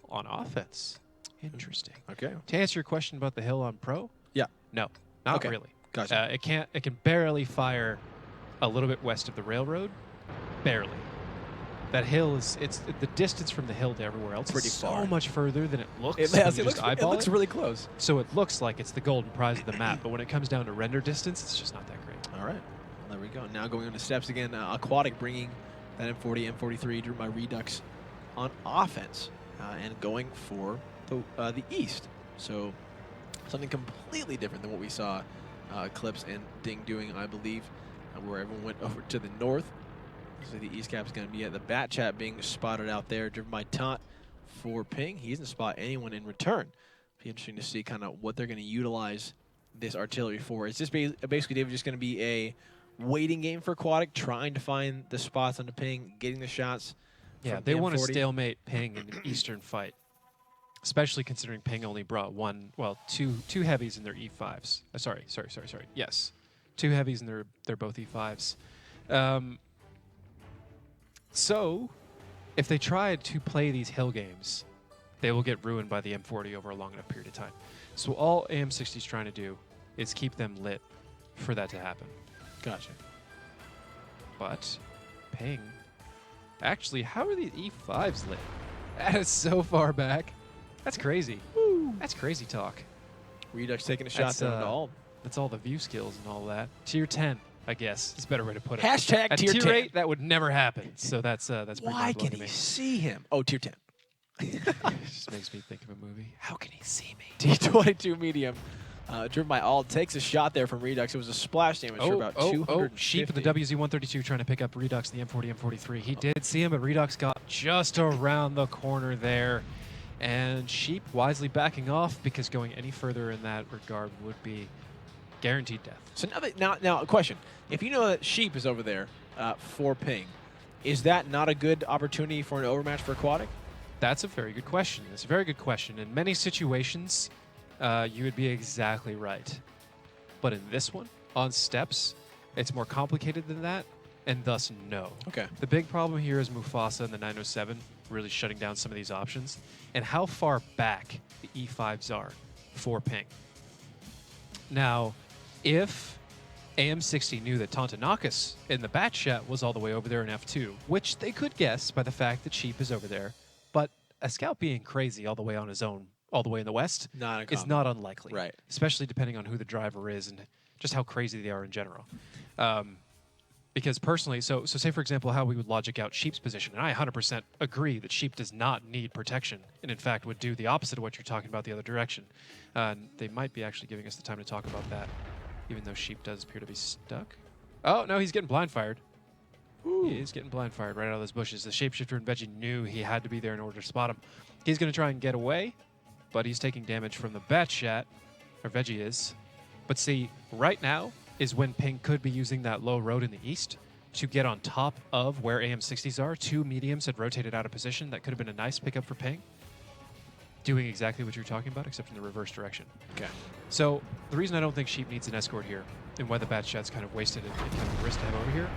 on offense. Interesting.
Okay.
To answer your question about the hill on Pro,
Yeah.
no, not
Okay.
really.
Gotcha.
It can barely fire a little bit west of the railroad, barely. That hill is the distance from the hill to everywhere else
Pretty
is
far.
so much further than it looks.
It,
when
yes,
you
it,
just
looks, it
eyeball
looks really close.
So it looks like it's the golden prize of the map, but when it comes down to render distance, it's just not that great.
All right. There we go. Now going on to steps again. Aquatic bringing that M40, M43 driven by Redux on offense and going for the East. So something completely different than what we saw Clips and Ding doing, I believe, where everyone went over to the North. So the East Cap is going to be at the Bat Chat being spotted out there, driven by Taunt for Ping. He doesn't spot anyone in return. Be interesting to see kind of what they're going to utilize this artillery for. Is this basically, David, just going to be a waiting game for Aquatic, trying to find the spots on the Ping, getting the shots?
Yeah, they want to stalemate Ping in an Eastern fight, especially considering Ping only brought two heavies in their E5s. Sorry. Yes, 2 heavies and they're both E5s. So, if they try to play these hill games, they will get ruined by the M40 over a long enough period of time. So all AM60 is trying to do is keep them lit for that to happen.
Gotcha.
But Ping, actually, how are these E5s lit? That is so far back. That's crazy. Woo. That's crazy talk.
Redux taking a shot down to all.
That's all the view skills and all that. Tier 10, I guess, is a better way to put it.
Hashtag
At
tier 10.
tier 8, that would never happen. So that's pretty
Why
mind-blowing
can
to
he
me.
see him? Oh, tier 10.
It just makes me think of a movie. How can he see me?
T22 medium, driven by all, takes a shot there from Redux. It was a splash damage for about 250.
Sheep of the WZ-132 trying to pick up Redux in the M40, M43. He did see him, but Redux got just around the corner there. And Sheep wisely backing off because going any further in that regard would be guaranteed death.
So now a question. If you know that Sheep is over there for Ping, is that not a good opportunity for an overmatch for Aquatic?
That's a very good question. It's a very good question. In many situations, you would be exactly right. But in this one, on steps, it's more complicated than that, and thus no.
Okay.
The big problem here is Mufasa and the 907 really shutting down some of these options, and how far back the E5s are for Ping. Now, if AM60 knew that Tontonakis in the Bat Chat was all the way over there in F2, which they could guess by the fact that Sheep is over there, but a scout being crazy all the way on his own, all the way in the West, is not unlikely.
Right.
Especially depending on who the driver is and just how crazy they are in general. Because personally, so say for example how we would logic out Sheep's position, and I 100% agree that Sheep does not need protection, and in fact would do the opposite of what you're talking about the other direction. They might be actually giving us the time to talk about that, even though Sheep does appear to be stuck. Oh, no, he's getting blind fired. Ooh. He is getting blind fired right out of those bushes. The shapeshifter and Veggie knew he had to be there in order to spot him. He's going to try and get away, but he's taking damage from the Bat Chat, or Veggie is. But see, right now is when Ping could be using that low road in the east to get on top of where AM60s are. 2 mediums had rotated out of position. That could have been a nice pickup for Ping. Doing exactly what you're talking about, except in the reverse direction.
Okay.
So the reason I don't think Sheep needs an escort here, and why the Bat Chat's kind of wasted and kind of risk to have over here,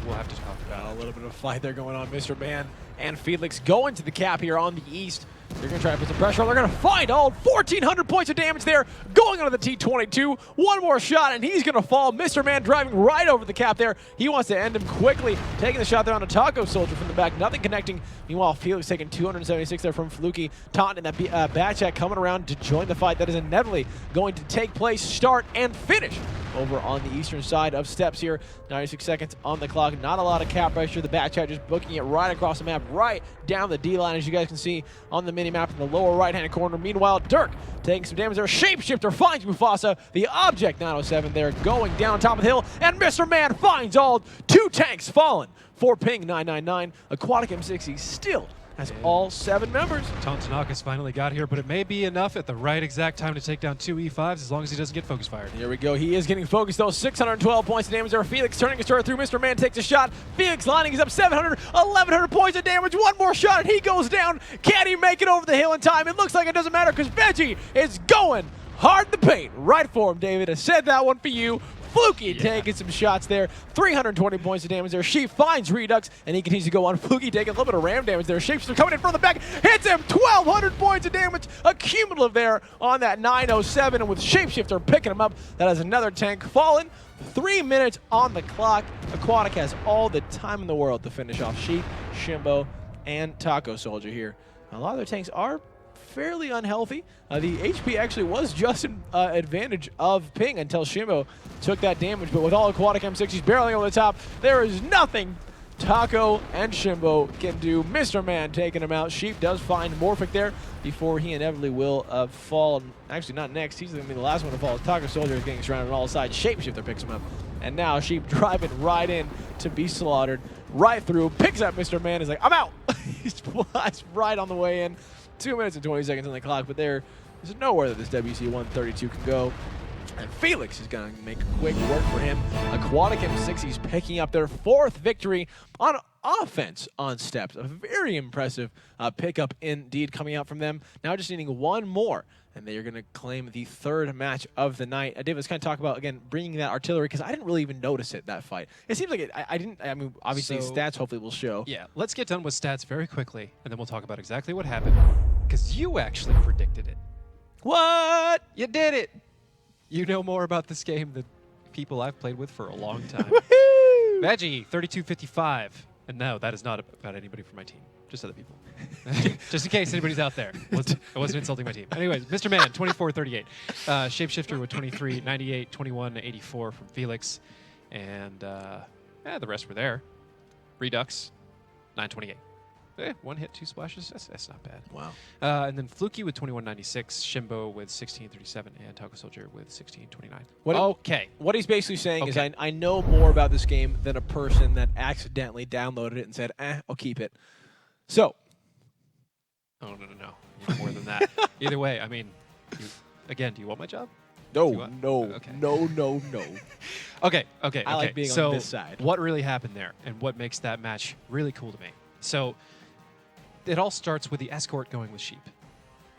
we'll have to talk about.
A little bit of a fight there going on. Mr. Man and Felix going to the cap here on the east. They're going to try to put some pressure on. They're going to find all 1,400 points of damage there. Going onto the T22. One more shot, and he's going to fall. Mr. Man driving right over the cap there. He wants to end him quickly. Taking the shot there on a Taco Soldier from the back. Nothing connecting. Meanwhile, Felix taking 276 there from Fluky. Taunton and that Bat Chat coming around to join the fight that is inevitably going to take place, start, and finish over on the eastern side of steps here. 96 seconds on the clock. Not a lot of cap pressure. The Bat Chat just booking it right across the map, right down the D-line, as you guys can see on the mini-map in the lower right-hand corner. Meanwhile, Dirk taking some damage there. Shapeshifter finds Mufasa. The Object 907 there going down top of the hill. And Mr. Man finds all. 2 tanks fallen for Ping999. Aquatic M60 still has all 7 members.
Tontonakis finally got here, but it may be enough at the right exact time to take down 2 E5s as long as he doesn't get focus fired.
Here we go. He is getting focused, though. 612 points of damage there. Felix turning his turret through. Mr. Man takes a shot. Felix lining is up 700, 1,100 points of damage. One more shot, and he goes down. Can he make it over the hill in time? It looks like it doesn't matter because Veggie is going hard in the paint. Right for him, David. I said that one for you. Fluky taking some shots there. 320 points of damage there. She finds Redux, and he continues to go on. Fluky taking a little bit of ram damage there. Shapeshifter coming in from the back. Hits him. 1,200 points of damage. A cumulative there on that 907. And with Shapeshifter picking him up, that is another tank fallen. 3 minutes on the clock. Aquatic has all the time in the world to finish off Sheep, Shimbo, and Taco Soldier here. A lot of their tanks are fairly unhealthy. The HP actually was just an advantage of Ping until Shimbo took that damage, but with all Aquatic M60s barreling over the top, there is nothing Taco and Shimbo can do. Mr. Man taking him out. Sheep does find Morphic there before he inevitably will fall. Actually, not next. He's going to be the last one to fall. Taco Soldier is getting surrounded on all sides. Shapeshifter picks him up And now Sheep driving right in to be slaughtered. Right through, picks up Mr. Man, is like, I'm out! He flies right on the way in. 2 minutes and 20 seconds on the clock, but there's nowhere that this WC-132 can go. And Felix is going to make quick work for him. Aquatic M60s picking up their 4th victory on offense on steps. A very impressive pickup indeed coming out from them. Now just needing one more, and they are going to claim the 3rd match of the night. David, let's kind of talk about, again, bringing that artillery, because I didn't really even notice it, that fight. It seems like I mean, obviously
So,
stats hopefully will show.
Yeah, let's get done with stats very quickly, and then we'll talk about exactly what happened, because you actually predicted it.
What?
You did it! You know more about this game than people I've played with for a long time.
Woohoo!
Veggie, 3255. And no, that is not about anybody from my team. Just other people. Just in case anybody's out there. I wasn't insulting my team. Anyways, Mr. Man, 2438. Shapeshifter with 2398, 2184 from Felix. And the rest were there. Redux, 928. One hit, 2 splashes. That's not bad.
Wow.
And then Fluky with 2196, Shimbo with 1637, and Taco Soldier with 1629. Okay.
What he's basically saying is
Okay.
I know more about this game than a person that accidentally downloaded it and said, I'll keep it. So.
Oh, no. You know more than that. Either way, I mean, again, do you want my job?
No.
Okay.
No.
Okay.
I like being
so
on this side.
What really happened there and what makes that match really cool to me? So it all starts with the escort going with Sheep.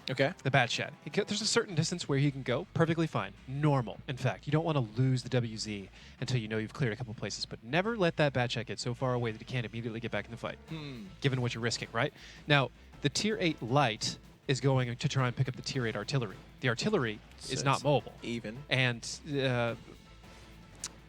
Okay.
The Bat Shed. There's a certain distance where he can go perfectly fine. Normal. In fact, you don't want to lose the WZ until you know you've cleared a couple places, but never let that Bat Shed get so far away that he can't immediately get back in the fight, given what you're risking, right? Now, the Tier 8 Light is going to try and pick up the Tier 8 Artillery. The Artillery is not mobile.
Even.
And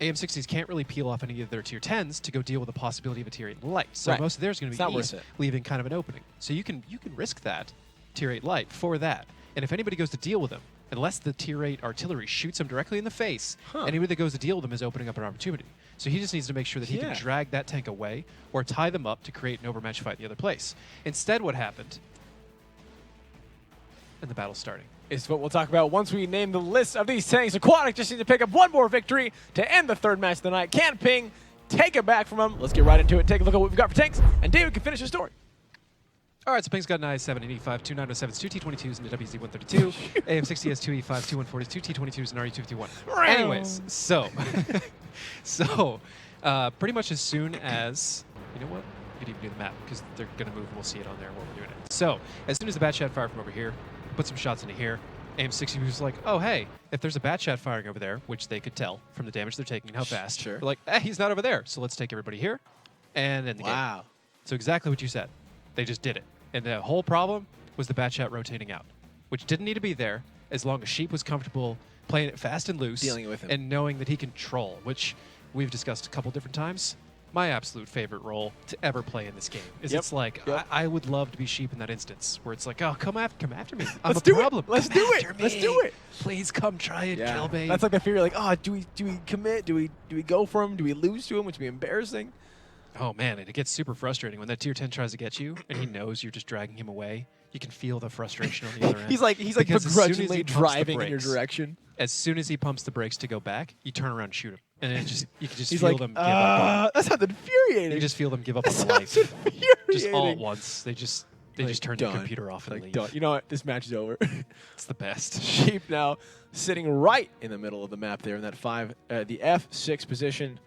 AM60s can't really peel off any of their Tier 10s to go deal with the possibility of a Tier 8 Light. So
Right.
most of theirs is going to
It's not
be
worth
east,
it.
leaving kind of an opening. So you can risk that Tier 8 Light for that. And if anybody goes to deal with him, unless the Tier 8 Artillery shoots him directly in the face, anybody that goes to deal with him is opening up an opportunity. So he just needs to make sure that he can drag that tank away or tie them up to create an overmatch fight in the other place. Instead, what happened? And the battle's starting.
Is what we'll talk about once we name the list of these tanks. Aquatic just needs to pick up one more victory to end the 3rd match of the night. Can Ping take it back from him? Let's get right into it and take a look at what we've got for tanks, and David can finish the story.
All right, so Ping's got an I-7, an E5, 2 907s, 2 T22s, and a WZ-132. AM60 has 2 E5s, 2 140s, 2 T22s, and an RE-251. Anyways, so pretty much as soon as, you know what? You could even do the map, because they're going to move, and we'll see it on there while we're doing it. So as soon as the Bat Shed fired from over here, put some shots into here, AM60 was like, oh, hey, if there's a Bat Shed firing over there, which they could tell from the damage they're taking and how fast,
Sure.
they're like, he's not over there, so let's take everybody here, and end the game.
Wow.
So exactly what you said. They just did it. And the whole problem was the Bat Shed rotating out, which didn't need to be there as long as Sheep was comfortable playing it fast and loose,
Dealing with him.
and knowing that he can troll, which we've discussed a couple different times. My absolute favorite role to ever play in this game is it's like, I would love to be Sheep in that instance, where it's like, oh, come after me. I'm
Let's
a
do
problem.
it. Let's
Come
do it.
after
Let's
me.
do it.
Please come try and kill me.
That's like the fear, like, oh, do we commit? Do we go for him? Do we lose to him, which would be embarrassing?
Oh, man, and it gets super frustrating when that Tier 10 tries to get you, and he knows you're just dragging him away. You can feel the frustration on the other end.
He's like
Because as soon as he
begrudgingly
pumps the
driving in your
brakes,
direction.
As soon as he pumps the brakes to go back, you turn around and shoot him. And then you can just
He's
feel
like,
them give up
that sounds infuriating.
You just feel them give up on
that
life.
sounds infuriating.
Just all at once. They just turn the
done.
computer off and
Like,
leave.
done. You know what? This match is over.
It's the best.
Sheep now sitting right in the middle of the map there in that the F6 position,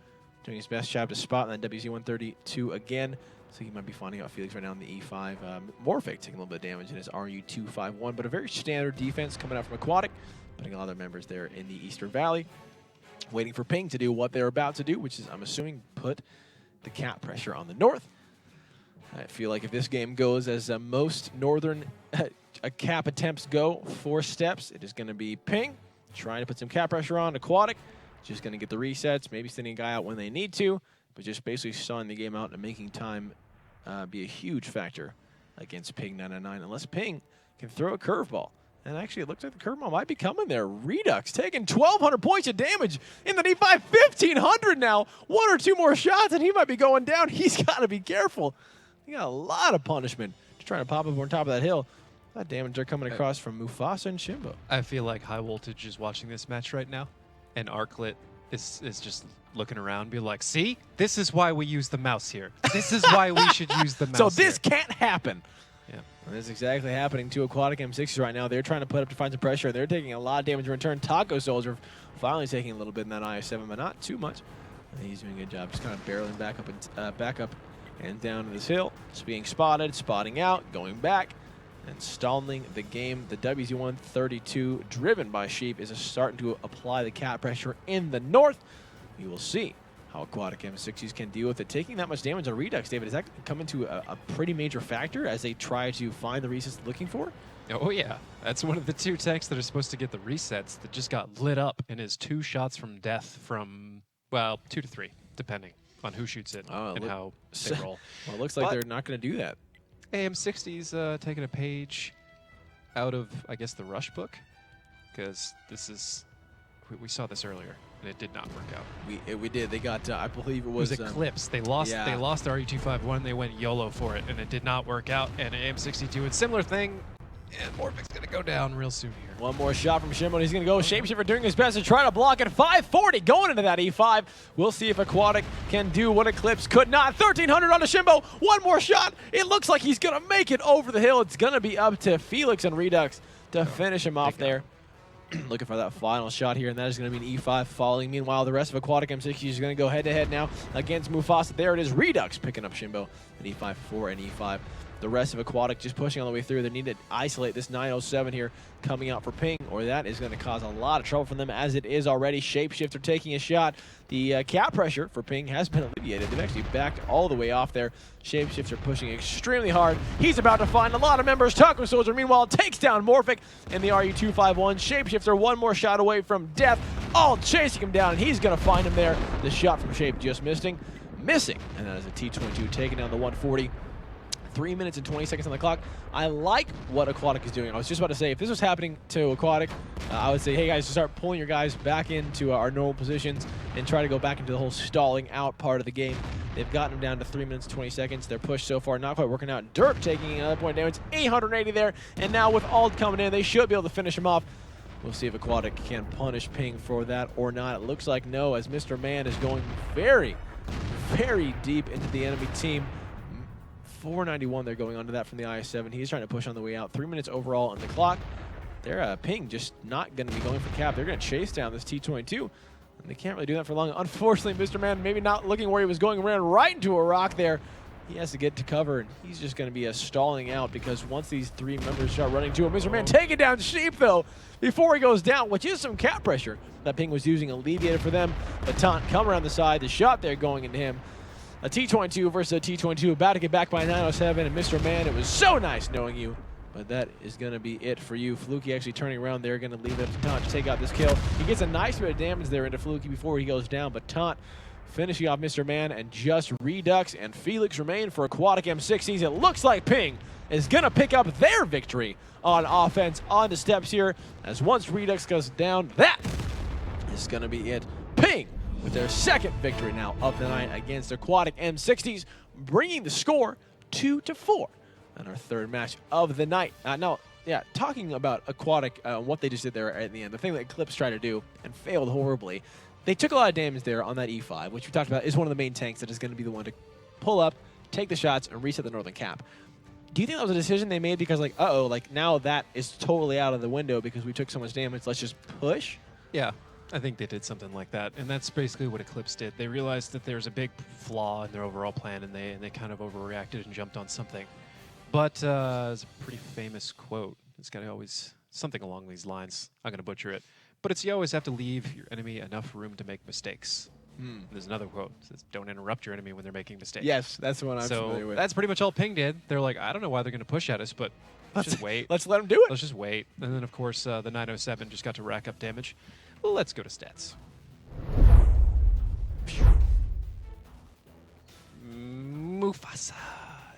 doing his best job to spot in that WZ-132 again. So he might be finding out Felix right now in the E5. Morphic taking a little bit of damage in his RU-251, but a very standard defense coming out from Aquatic, putting a lot of their members there in the Eastern Valley, waiting for Ping to do what they're about to do, which is, I'm assuming, put the cap pressure on the North. I feel like if this game goes as most Northern cap attempts go, 4 steps, it is going to be Ping trying to put some cap pressure on Aquatic, just going to get the resets, maybe sending a guy out when they need to, but just basically sawing the game out and making time be a huge factor against Ping999, unless Ping can throw a curveball. And actually, it looks like the curveball might be coming there. Redux taking 1,200 points of damage in the D5, 1,500 now. 1 or 2 more shots, and he might be going down. He's got to be careful. He got a lot of punishment just trying to pop up on top of that hill. That damage they're coming across from Mufasa and Shimbo.
I feel like High Voltage is watching this match right now, and Arclit is just looking around, be like, see, this is why we use the mouse here. This is why we should use the mouse
So this
here.
can't happen.
Yeah.
And this is exactly happening to Aquatic M60s right now. They're trying to put up to find some pressure. They're taking a lot of damage in return. Taco Soldier finally taking a little bit in that IS-7, but not too much. And he's doing a good job, just kind of barreling back up and down to this hill. Just being spotted, spotting out, going back, and stalling the game. The WZ-132, driven by Sheep, is starting to apply the cap pressure in the north. We will see how Aquatic M60s can deal with it. Taking that much damage on Redux, David, is that coming to a pretty major factor as they try to find the resets they're looking for?
Oh, yeah. That's one of the 2 tanks that are supposed to get the resets that just got lit up and is 2 shots from death from, well, 2 to 3, depending on who shoots it and how they roll.
Well, it looks like they're not going to do that.
AM60's taking a page out of, I guess, the Rush book, because this is, we saw this earlier, and it did not work out.
We did. They got, I believe it was
Eclipse. They lost
yeah.
They lost the RU-251. They went YOLO for it, and it did not work out. And AM60 doing similar thing, and Morphic's going to go down real soon here.
One more shot from Shimon. He's going to go. Shapeshifter doing his best to try to block it. 540 going into that E5. We'll see if Aquatic can do what Eclipse could not. 1,300 on the Shimbo. One more shot. It looks like he's going to make it over the hill. It's going to be up to Felix and Redux to finish him off there. Looking for that final shot here, and that is going to be an E5 falling. Meanwhile, the rest of Aquatic M60 is going to go head-to-head now against Mufasa. There it is. Redux picking up Shimbo. An E5 4 and E5. The rest of Aquatic just pushing all the way through. They need to isolate this 907 here coming out for Ping, or that is going to cause a lot of trouble for them as it is already. Shapeshifter taking a shot. The cap pressure for Ping has been alleviated. They've actually backed all the way off there. Shapeshifter pushing extremely hard. He's about to find a lot of members. Taco Soldier, meanwhile, takes down Morphic in the RU-251. Shapeshifter one more shot away from death. All chasing him down, and he's going to find him there. The shot from Shape just missing. And that is a T-22 taking down the 140. 3 minutes and 20 seconds on the clock. I like what Aquatic is doing. I was just about to say, if this was happening to Aquatic, I would say, hey guys, start pulling your guys back into our normal positions and try to go back into the whole stalling out part of the game. They've gotten them down to 3 minutes and 20 seconds. Their push so far not quite working out. Derp taking another point damage, 880 there, and now with Ald coming in, they should be able to finish him off. We'll see if Aquatic can punish Ping for that or not. It looks like no, as Mr. Man is going very, very deep into the enemy team. 491 they're going onto that from the IS-7. He's trying to push on the way out. 3 minutes overall on the clock. They're Ping just not going to be going for cap. They're going to chase down this T-22. And they can't really do that for long. Unfortunately, Mr. Man maybe not looking where he was going, ran right into a rock there. He has to get to cover, and he's just going to be stalling out because once these 3 members start running to him, Mr. Man taking down Sheep, though, before he goes down, which is some cap pressure that Ping was using, alleviated for them. The taunt come around the side. The shot there going into him. A T-22 versus a T-22, about to get back by 907, and Mr. Man, it was so nice knowing you, but that is going to be it for you. Fluky actually turning around there, going to leave it up to Taunt to take out this kill. He gets a nice bit of damage there into Fluky before he goes down, but Taunt finishing off Mr. Man, and just Redux and Felix remain for Aquatic M60s. It looks like Ping is going to pick up their victory on offense on the steps here, as once Redux goes down, that is going to be it. Ping with their second victory now of the night against Aquatic M60s, bringing the score 2-4 in our third match of the night. Now, talking about Aquatic, what they just did there at the end, the thing that Eclipse tried to do and failed horribly, they took a lot of damage there on that E5, which we talked about is one of the main tanks that is going to be the one to pull up, take the shots, and reset the northern cap. Do you think that was a decision they made because, like, now that is totally out of the window because we took so much damage, let's just push?
Yeah. I think they did something like that, and that's basically what Eclipse did. They realized that there's a big flaw in their overall plan, and they kind of overreacted and jumped on something. But it's a pretty famous quote. It's got always something along these lines. I'm going to butcher it. But it's you always have to leave your enemy enough room to make mistakes. There's another quote. It says, don't interrupt your enemy when they're making mistakes.
Yes, that's the one I'm familiar with.
That's pretty much all Ping did. They're like, I don't know why they're going to push at us, but let's just wait.
Let's let them do it.
Let's just wait. And then, of course, the 907 just got to rack up damage. Let's go to stats. Mufasa,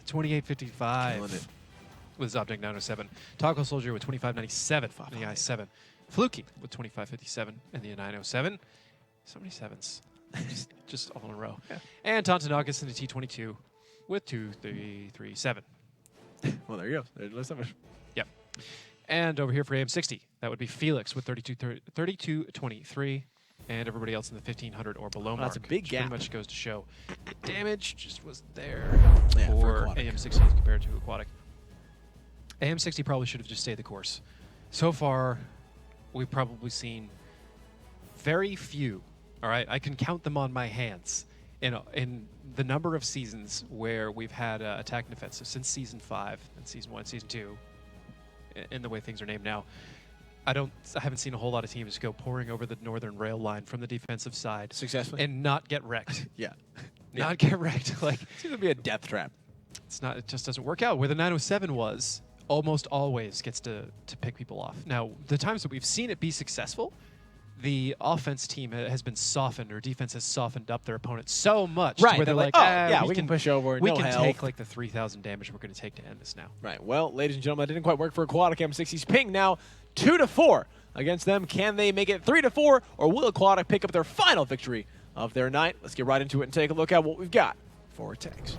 2855
Killing it.
with his Object 907. Taco Soldier with 2597 in the I-7. Fluky with 2557 in the 907. So many sevens. just all in a row.
Yeah.
And Tontonakis in the T-22 with 2337.
Well, there you go. There's so much.
Yep. And over here for AM60, that would be Felix with 3223. and everybody else in the 1500 or below mark.
That's a big
which
gap.
Pretty much goes to show the damage just was there
for
for
Aquatic.
AM60s compared to Aquatic. AM60 probably should have just stayed the course. So far, we've probably seen very few. All right, I can count them on my hands in the number of seasons where we've had attack and defensive since season 5 and season 1, season 2, in the way things are named now. I haven't seen a whole lot of teams go pouring over the northern rail line from the defensive side
Successfully?
and not get wrecked.
Yeah.
Not get wrecked. Like,
Seems to be a death trap.
it's not. It just doesn't work out. Where the 907 was, almost always gets to pick people off. Now, the times that we've seen it be successful, the offense team has been softened, or defense has softened up their opponent so much,
Right,
where
they're
they're
like,
like,
oh, yeah, we can push over,
we
no
can
health."
take like the 3,000 damage we're going to take to end this now.
Right. Well, ladies and gentlemen, that didn't quite work for Aquatic M60s. Ping now 2-4 against them. Can they make it 3-4, or will Aquatic pick up their final victory of their night? Let's get right into it and take a look at what we've got for attacks.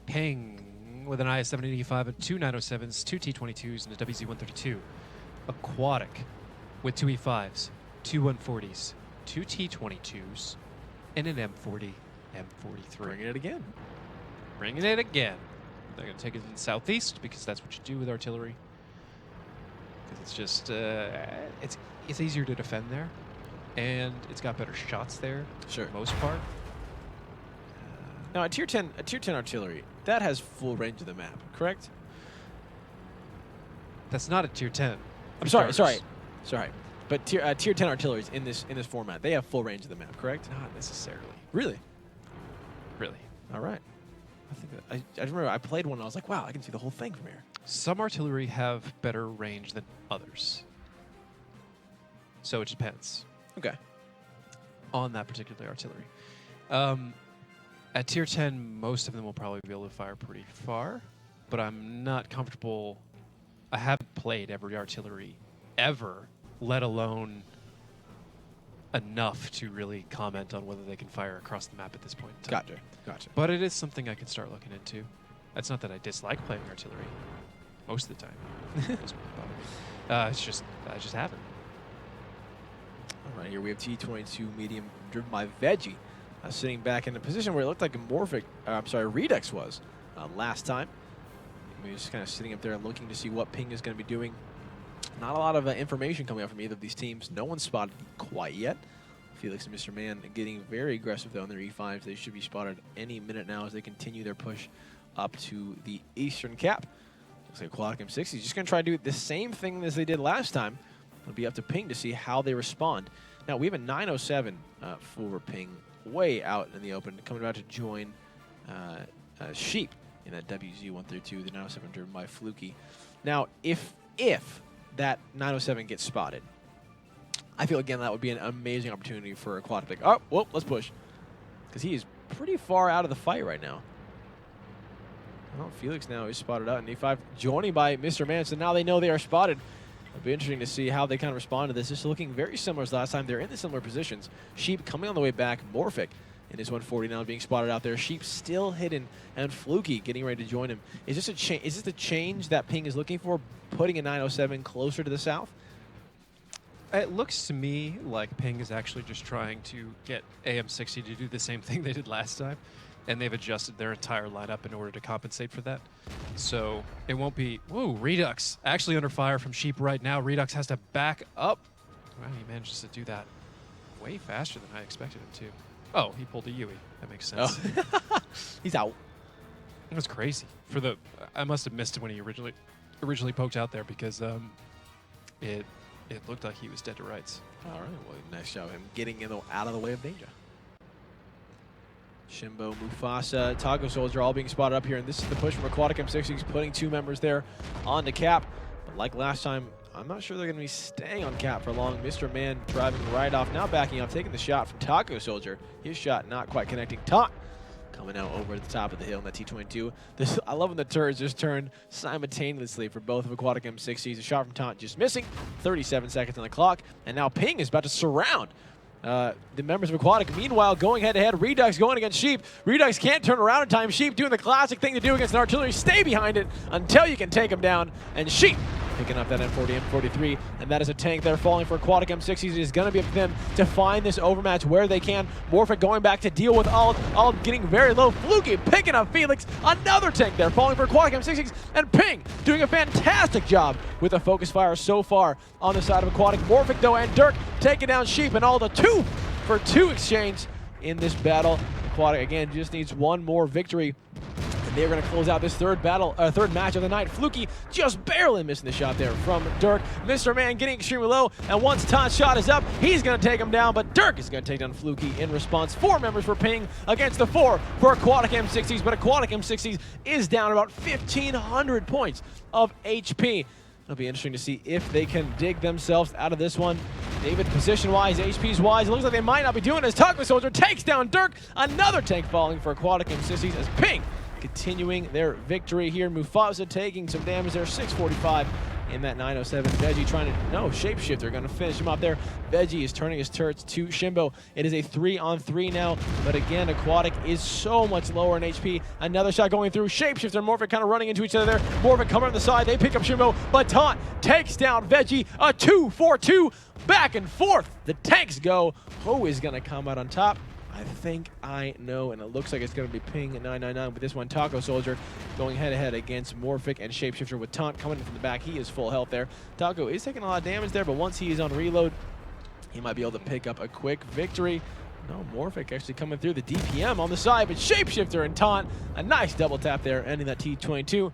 Ping with an IS-785 and 2 907s, 2 T-22s, and a WZ-132. Aquatic with 2 E5s, 2 140s, 2 T-22s, and an M40, M43.
Bringing it again.
Bringing it again. They're going to take it in the southeast because that's what you do with artillery. Because it's just it's easier to defend there, and it's got better shots there.
Sure.
For the most part.
Now, a tier 10 artillery, that has full range of the map, correct?
That's not a tier 10.
I'm
for
sorry.
starters.
But tier 10 artilleries in this format, they have full range of the map, correct?
Not necessarily.
Really?
Really.
All right. I think I remember I played one and I was like, wow, I can see the whole thing from here.
Some artillery have better range than others. So it depends
Okay.
on that particular artillery. At tier 10, most of them will probably be able to fire pretty far, but I'm not comfortable. I haven't played every artillery ever, let alone enough to really comment on whether they can fire across the map at this point in time.
Gotcha.
But it is something I can start looking into. It's not that I dislike playing artillery most of the time. Doesn't really bother me. It's just I just haven't.
All right, here we have T-22 medium driven by Veggie, sitting back in the position where it looked like Redux was last time. He was just kind of sitting up there looking to see what Ping is going to be doing. Not a lot of information coming out from either of these teams. No one's spotted quite yet. Felix and Mr. Man getting very aggressive, though, on their E5s. They should be spotted any minute now as they continue their push up to the eastern cap. Looks like Aquatic M60s just going to try to do the same thing as they did last time. It'll be up to Ping to see how they respond. Now, we have a 907 for Ping way out in the open, coming about to join Sheep in that WZ-132, the 907 driven by Fluky. Now, if that 907 gets spotted, I feel, again, that would be an amazing opportunity for Aquatic. Oh, well, let's push. Because he is pretty far out of the fight right now. Well, Felix now is spotted out in E5, joining by Mr. Man, so now they know they are spotted. It'll be interesting to see how they kind of respond to this. This is looking very similar as last time. They're in the similar positions. Sheep coming on the way back. Morphic in his 140 now being spotted out there. Sheep still hidden, and Fluky getting ready to join him. Is this a change? Is this the change that Ping is looking for, putting a 907 closer to the south?
It looks to me like Ping is actually just trying to get AM60 to do the same thing they did last time, and they've adjusted their entire lineup in order to compensate for that. So it won't be... Whoa, Redux actually under fire from Sheep right now. Redux has to back up. Wow, he manages to do that way faster than I expected him to. Oh, he pulled a Yui. That makes sense.
Oh. He's out.
It was crazy. For the... I must have missed it when he originally poked out there because it looked like he was dead to rights.
All right, well, nice job him getting out of the way of danger. Shimbo, Mufasa, Taco Soldier all being spotted up here, and this is the push from Aquatic M60s, putting 2 members there on the cap. But like last time, I'm not sure they're going to be staying on cap for long. Mr. Man driving right off, now backing up, taking the shot from Taco Soldier. His shot not quite connecting. Taunt coming out over the top of the hill in that T-22. I love when the turrets just turn simultaneously for both of Aquatic M60s. A shot from Taunt just missing. 37 seconds on the clock. And now Ping is about to surround the members of Aquatic. Meanwhile, going head-to-head, Redux going against Sheep. Redux can't turn around in time. Sheep doing the classic thing to do against an artillery. Stay behind it until you can take him down. And Sheep picking up that M40, M43, and that is a tank there falling for Aquatic M60s. It is going to be up to them to find this overmatch where they can. Morphic going back to deal with Alt getting very low. Fluky picking up Felix, another tank there falling for Aquatic M60s, and Ping doing a fantastic job with the focus fire so far on the side of Aquatic. Morphic though and Dirk taking down Sheep, and all the 2-for-2 exchange in this battle. Aquatic again just needs one more victory. They're going to close out this third match of the night. Fluky just barely missing the shot there from Dirk. Mr. Man getting extremely low, and once Todd's shot is up, he's going to take him down, but Dirk is going to take down Fluky in response. 4 members for Ping against the 4 for Aquatic M60s, but Aquatic M60s is down about 1,500 points of HP. It'll be interesting to see if they can dig themselves out of this one. David, position-wise, HP's-wise, it looks like they might not be doing it as Taco Soldier takes down Dirk. Another tank falling for Aquatic M60s as Ping continuing their victory here. Mufasa taking some damage there, 645 in that 907. Veggie trying to, no, Shapeshifter going to finish him up there. Veggie is turning his turrets to Shimbo. It is a 3-on-3 now, but again, Aquatic is so much lower in HP. Another shot going through. Shapeshifter and Morphic kind of running into each other there. Morphic coming on the side. They pick up Shimbo, but Taunt takes down Veggie. A 2-4-2 back and forth. The tanks go. Who is going to come out on top? I think I know, and it looks like it's going to be Ping999 with this one. Taco Soldier going head-to-head against Morphic and Shapeshifter with Taunt coming in from the back. He is full health there. Taco is taking a lot of damage there, but once he is on reload, he might be able to pick up a quick victory. No, Morphic actually coming through the DPM on the side, but Shapeshifter and Taunt, a nice double tap there, ending that T22.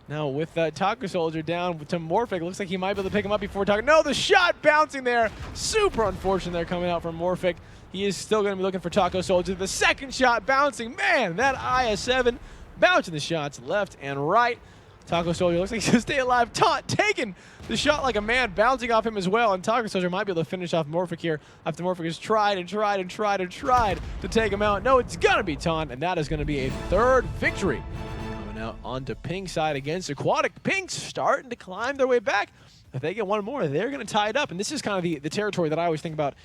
Now with Taco Soldier down to Morphic, looks like he might be able to pick him up before Taco. No, the shot bouncing there. Super unfortunate there coming out from Morphic. He is still going to be looking for Taco Soldier. The second shot bouncing. Man, that IS-7 bouncing the shots left and right. Taco Soldier looks like he's going to stay alive. Taunt taking the shot like a man, bouncing off him as well. And Taco Soldier might be able to finish off Morphic here after Morphic has tried and tried and tried and tried to take him out. No, it's going to be Taunt, and that is going to be a third victory. Coming out onto Ping's side against Aquatic. Ping's starting to climb their way back. If they get one more, they're going to tie it up. And this is kind of the territory that I always think about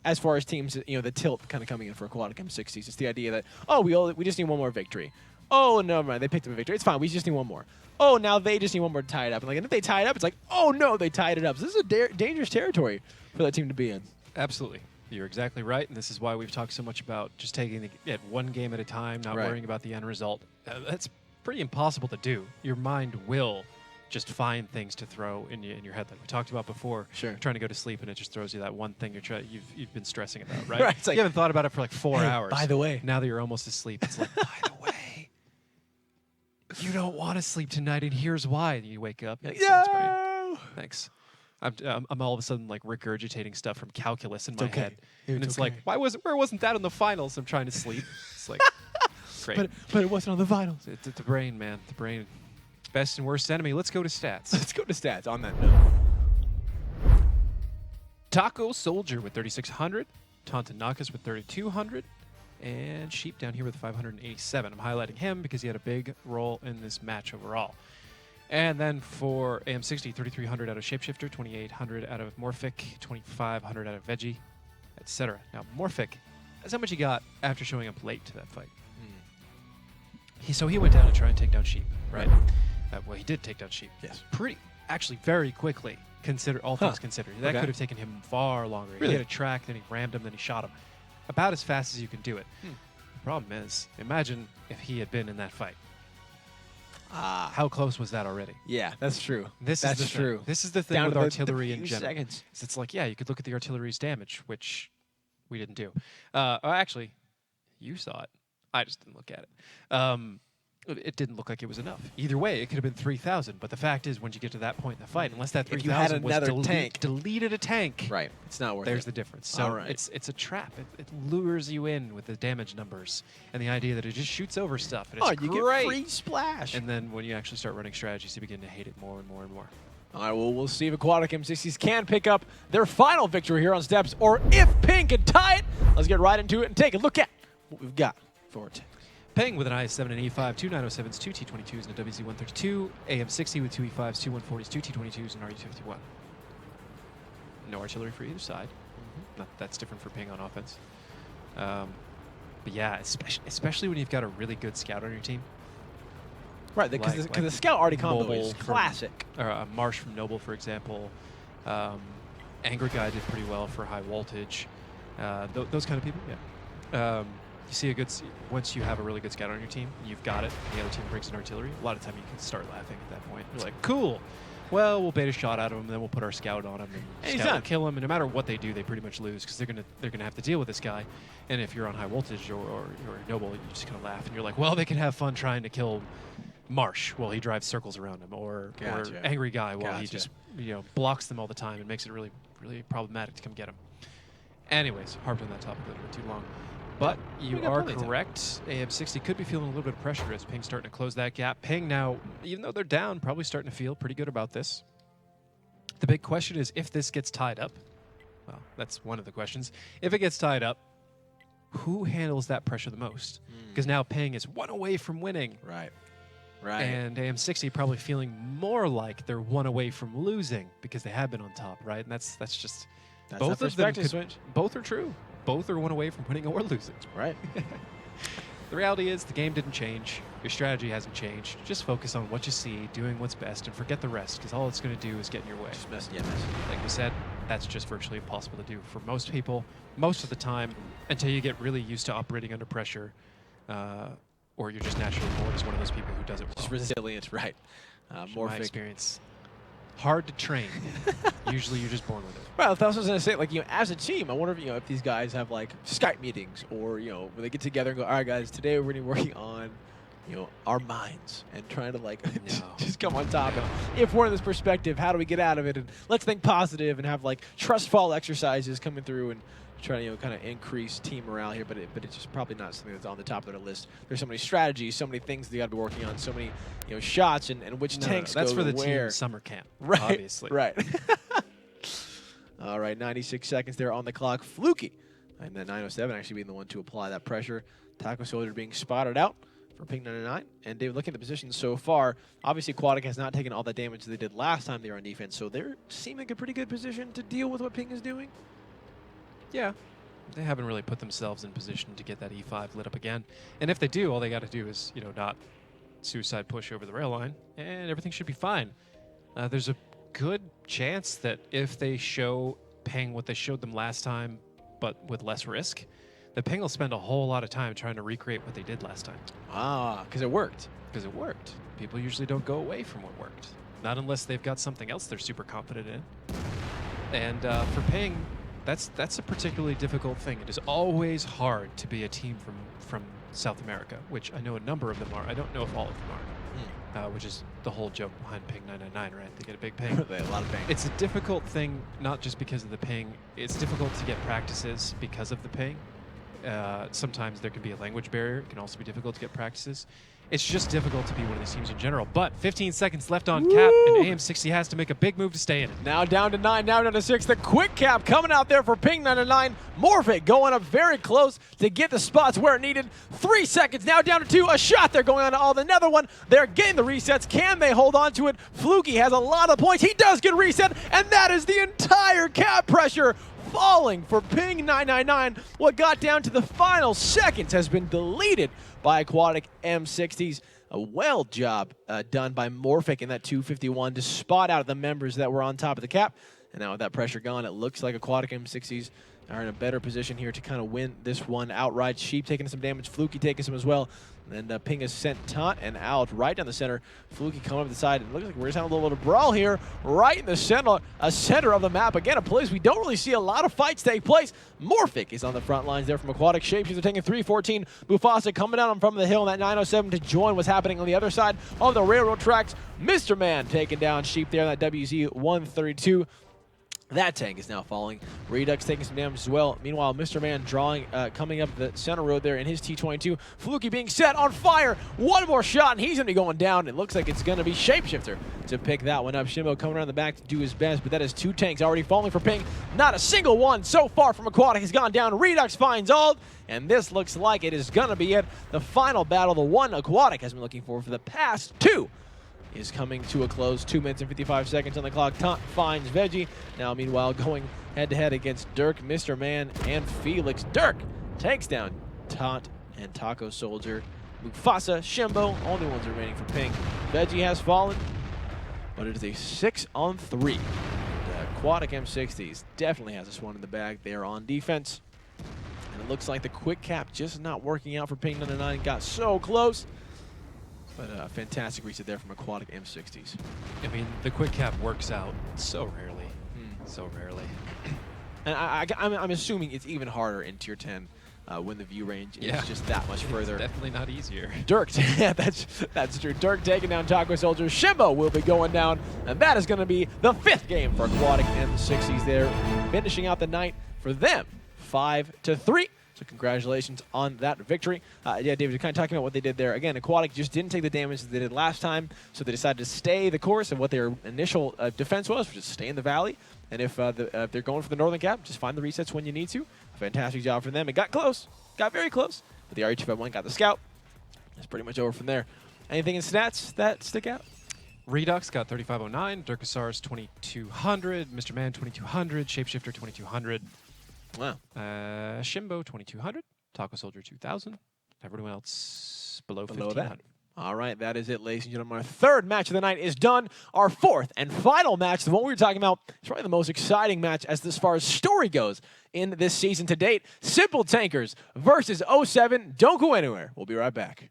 as far as teams, you know, the tilt kind of coming in for Aquatic M60s. It's the idea that, oh, we just need one more victory. Oh, no, mind, they picked up a victory. It's fine. We just need one more. Oh, now they just need one more to tie it up. And, like, and if they tie it up, it's like, oh, no, they tied it up. So this is a dangerous territory for that team to be in.
Absolutely. You're exactly right, and this is why we've talked so much about just taking it one game at a time, not worrying about the end result. That's pretty impossible to do. Your mind will just find things to throw in your head, like we talked about before.
Sure.
Trying to go to sleep, and it just throws you that one thing you've been stressing about, right?
Right. It's like,
you haven't thought about it for like 4 hours.
by the way.
Now that you're almost asleep, it's like, by the way, you don't want to sleep tonight, and here's why. And you wake up. Like,
no!
Thanks. I'm all of a sudden like regurgitating stuff from calculus in my
okay.
head,
It's
and it's
okay.
like, where wasn't that in the finals? I'm trying to sleep. It's like, great.
But it wasn't on the finals.
It's the brain, man. The brain. Best and worst enemy. Let's go to stats.
Let's go to stats on that note.
Taco Soldier with 3,600. Tontonakas with 3,200. And Sheep down here with 587. I'm highlighting him because he had a big role in this match overall. And then for AM60, 3,300 out of Shapeshifter, 2,800 out of Morphic, 2,500 out of Veggie, etc. Now, Morphic, that's how much he got after showing up late to that fight. So he went down to try and take down Sheep, right? Well, he did take down Sheep.
Yes.
Actually, very quickly, all things considered. That
Okay.
could have taken him far longer.
Really?
He hit a track, then he rammed him, then he shot him. About as fast as you can do it. The problem is, imagine if he had been in that fight. How close was that already?
Yeah, that's true.
That's
true.
This is the thing
Down
with
to the
artillery in
few
general.
seconds.
It's like, yeah, you could look at the artillery's damage, which we didn't do. Actually, you saw it. I just didn't look at it. It didn't look like it was enough. Either way, it could have been 3,000. But the fact is, when you get to that point in the fight, unless that
If you had
3,000 was
another tank.
deleted a tank,
Right. It's not worth
there's
it.
the difference. So
All right.
it's a trap. It lures you in with the damage numbers and the idea that it just shoots over stuff. And it's
you
great.
get free splash.
And then when you actually start running strategies, you begin to hate it more and more and more.
All right, well, we'll see if Aquatic M60s can pick up their final victory here on Steps, or if Ping can tie it. Let's get right into it and take a look at what we've got for it.
Ping with an IS-7 and E5, 2 907s, 2 T22s, and a WZ-132. AM60 with 2 E5s, 2 140s, 2 T22s, and RU-51. No artillery for either side. That's different for Ping on offense. But yeah, especially when you've got a really good scout on your team.
Right, because
like
the Scout already combo
Mole
is
from-
classic.
Or Marsh from Noble, for example. Angry Guy did pretty well for high voltage. Those kind of people, yeah. You see once you have a really good scout on your team, you've got it, and the other team brings in artillery, a lot of time you can start laughing at that point. You're like, cool. Well, we'll bait a shot at him, and then we'll put our scout on him, and
he's
scout will
done.
kill him. And no matter what they do, they pretty much lose because they're gonna have to deal with this guy. And if you're on high voltage or Noble, you just kind of laugh, and you're like, well, they can have fun trying to kill Marsh while he drives circles around him, or Angry Guy while he just blocks them all the time and makes it really really problematic to come get him. Anyways, harped on that topic a little bit too long. But you are correct. AM60 could be feeling a little bit of pressure as Ping's starting to close that gap. Ping now, even though they're down, probably starting to feel pretty good about this. The big question is if this gets tied up. Well, that's one of the questions. If it gets tied up, who handles that pressure the most? Because now Ping is 1 away from winning.
Right.
And AM60 probably feeling more like they're 1 away from losing because they have been on top, right? And that's just both of them. Both are true. Both are 1 away from winning or losing.
Right.
The reality is the game didn't change. Your strategy hasn't changed. Just focus on what you see, doing what's best, and forget the rest, because all it's going to do is get in your way. Like we said, that's just virtually impossible to do for most people, most of the time, until you get really used to operating under pressure, or you're just naturally born as one of those people who does it well.
Just resilience, right.
More experience. Hard to train. Usually you're just born with it.
Well, that's what I was going to say. Like, as a team, I wonder if these guys have like Skype meetings or, when they get together and go, all right, guys, today we're going to be working on, our minds and trying to like just come on top. And if we're in this perspective, how do we get out of it? And let's think positive and have like trust fall exercises coming through and try to kind of increase team morale here. But it's just probably not something that's on the top of their list. There's so many strategies, so many things they got to be working on, so many shots and which tanks
that's
go
for the
where.
team summer camp,
Right,
obviously.
Right. All right, 96 seconds there on the clock. Fluky, and then 907 actually being the one to apply that pressure. Taco Soldier being spotted out for Ping999. And David, looking at the positions so far, obviously Aquatic has not taken all that damage they did last time they were on defense, so they're seeming a pretty good position to deal with what Ping is doing.
Yeah. They haven't really put themselves in position to get that E5 lit up again. And if they do, all they got to do is, not suicide push over the rail line, and everything should be fine. There's a good chance that if they show Ping what they showed them last time, but with less risk, that Ping will spend a whole lot of time trying to recreate what they did last time.
Ah, because it worked.
Because it worked. People usually don't go away from what worked. Not unless they've got something else they're super confident in. And for Ping, that's a particularly difficult thing. It is always hard to be a team from South America, which I know a number of them are. I don't know if all of them are, which is the whole joke behind Ping999, right? They get a big ping.
They have a lot of ping.
It's a difficult thing, not just because of the ping. It's difficult to get practices because of the ping. Sometimes there can be a language barrier. It can also be difficult to get practices. It's just difficult to be one of these teams in general. But 15 seconds left on cap, and AM60 has to make a big move to stay in it.
Now down to 9, now down to 6. The quick cap coming out there for Ping999. Morphic going up very close to get the spots where it needed. 3 seconds, now down to 2. A shot there going on to all. Another one. They're getting the resets. Can they hold on to it? Fluky has a lot of points. He does get reset, and that is the entire cap pressure falling for Ping999. What got down to the final seconds has been deleted by Aquatic M60s. A well job done by Morphic in that 251 to spot out the members that were on top of the cap. And now with that pressure gone, it looks like Aquatic M60s are in a better position here to kind of win this one outright. Sheep taking some damage, Fluky taking some as well. And Ping has sent Taunt and out right down the center. Fluky coming up the side. It looks like we're just having a little bit of brawl here, right in the center of the map. Again, a place we don't really see a lot of fights take place. Morphic is on the front lines there from Aquatic. Shapeshifters are taking 314. Mufasa coming down from the hill in that 907 to join what's happening on the other side of the railroad tracks. Mr. Man taking down Sheep there in that WZ-132. That tank is now falling. Redux taking some damage as well. Meanwhile, Mr. Man coming up the center road there in his T22. Fluky being set on fire. One more shot, and he's going to be going down. It looks like it's going to be Shapeshifter to pick that one up. Shimbo coming around the back to do his best, but that is 2 tanks already falling for Ping. Not a single one so far from Aquatic has gone down. Redux finds Ald, and this looks like it is going to be it. The final battle, the one Aquatic has been looking for the past 2, is coming to a close. 2 minutes and 55 seconds on the clock. Taunt finds Veggie. Now, meanwhile, going head-to-head against Dirk, Mr. Man, and Felix. Dirk takes down Taunt and Taco Soldier. Mufasa, Shimbo, only ones remaining for Ping. Veggie has fallen, but it is a 6-on-3. And, Aquatic M60s definitely has this one in the bag. They are on defense. And it looks like the quick cap just not working out for Ping999. Got so close. But a fantastic reset there from Aquatic M60s.
I mean, the quick cap works out so rarely. So rarely.
And I'm assuming it's even harder in Tier 10 when the view range is just that much further.
It's definitely not easier.
Dirk, yeah, that's true. Dirk taking down Taco Soldier. Shimbo will be going down, and that is going to be the 5th game for Aquatic M60s there, finishing out the night for them, 5-3. So congratulations on that victory. Yeah, David, kind of talking about what they did there. Again, Aquatic just didn't take the damage that they did last time, so they decided to stay the course of what their initial defense was, which is stay in the valley. And if they're going for the northern cap, just find the resets when you need to. Fantastic job for them. It got close, got very close, but the RE251 got the scout. It's pretty much over from there. Anything in stats that stick out?
Redux got 3509, Durkasar's 2200, Mr. Man 2200, Shapeshifter 2200.
Wow.
Shimbo 2200, Taco Soldier 2000, everyone else below 1500.
That. All right, that is it, ladies and gentlemen. Our 3rd match of the night is done. Our 4th and final match, the one we were talking about, is probably the most exciting match as far as story goes in this season to date. Simple Tankers versus 07. Don't go anywhere. We'll be right back.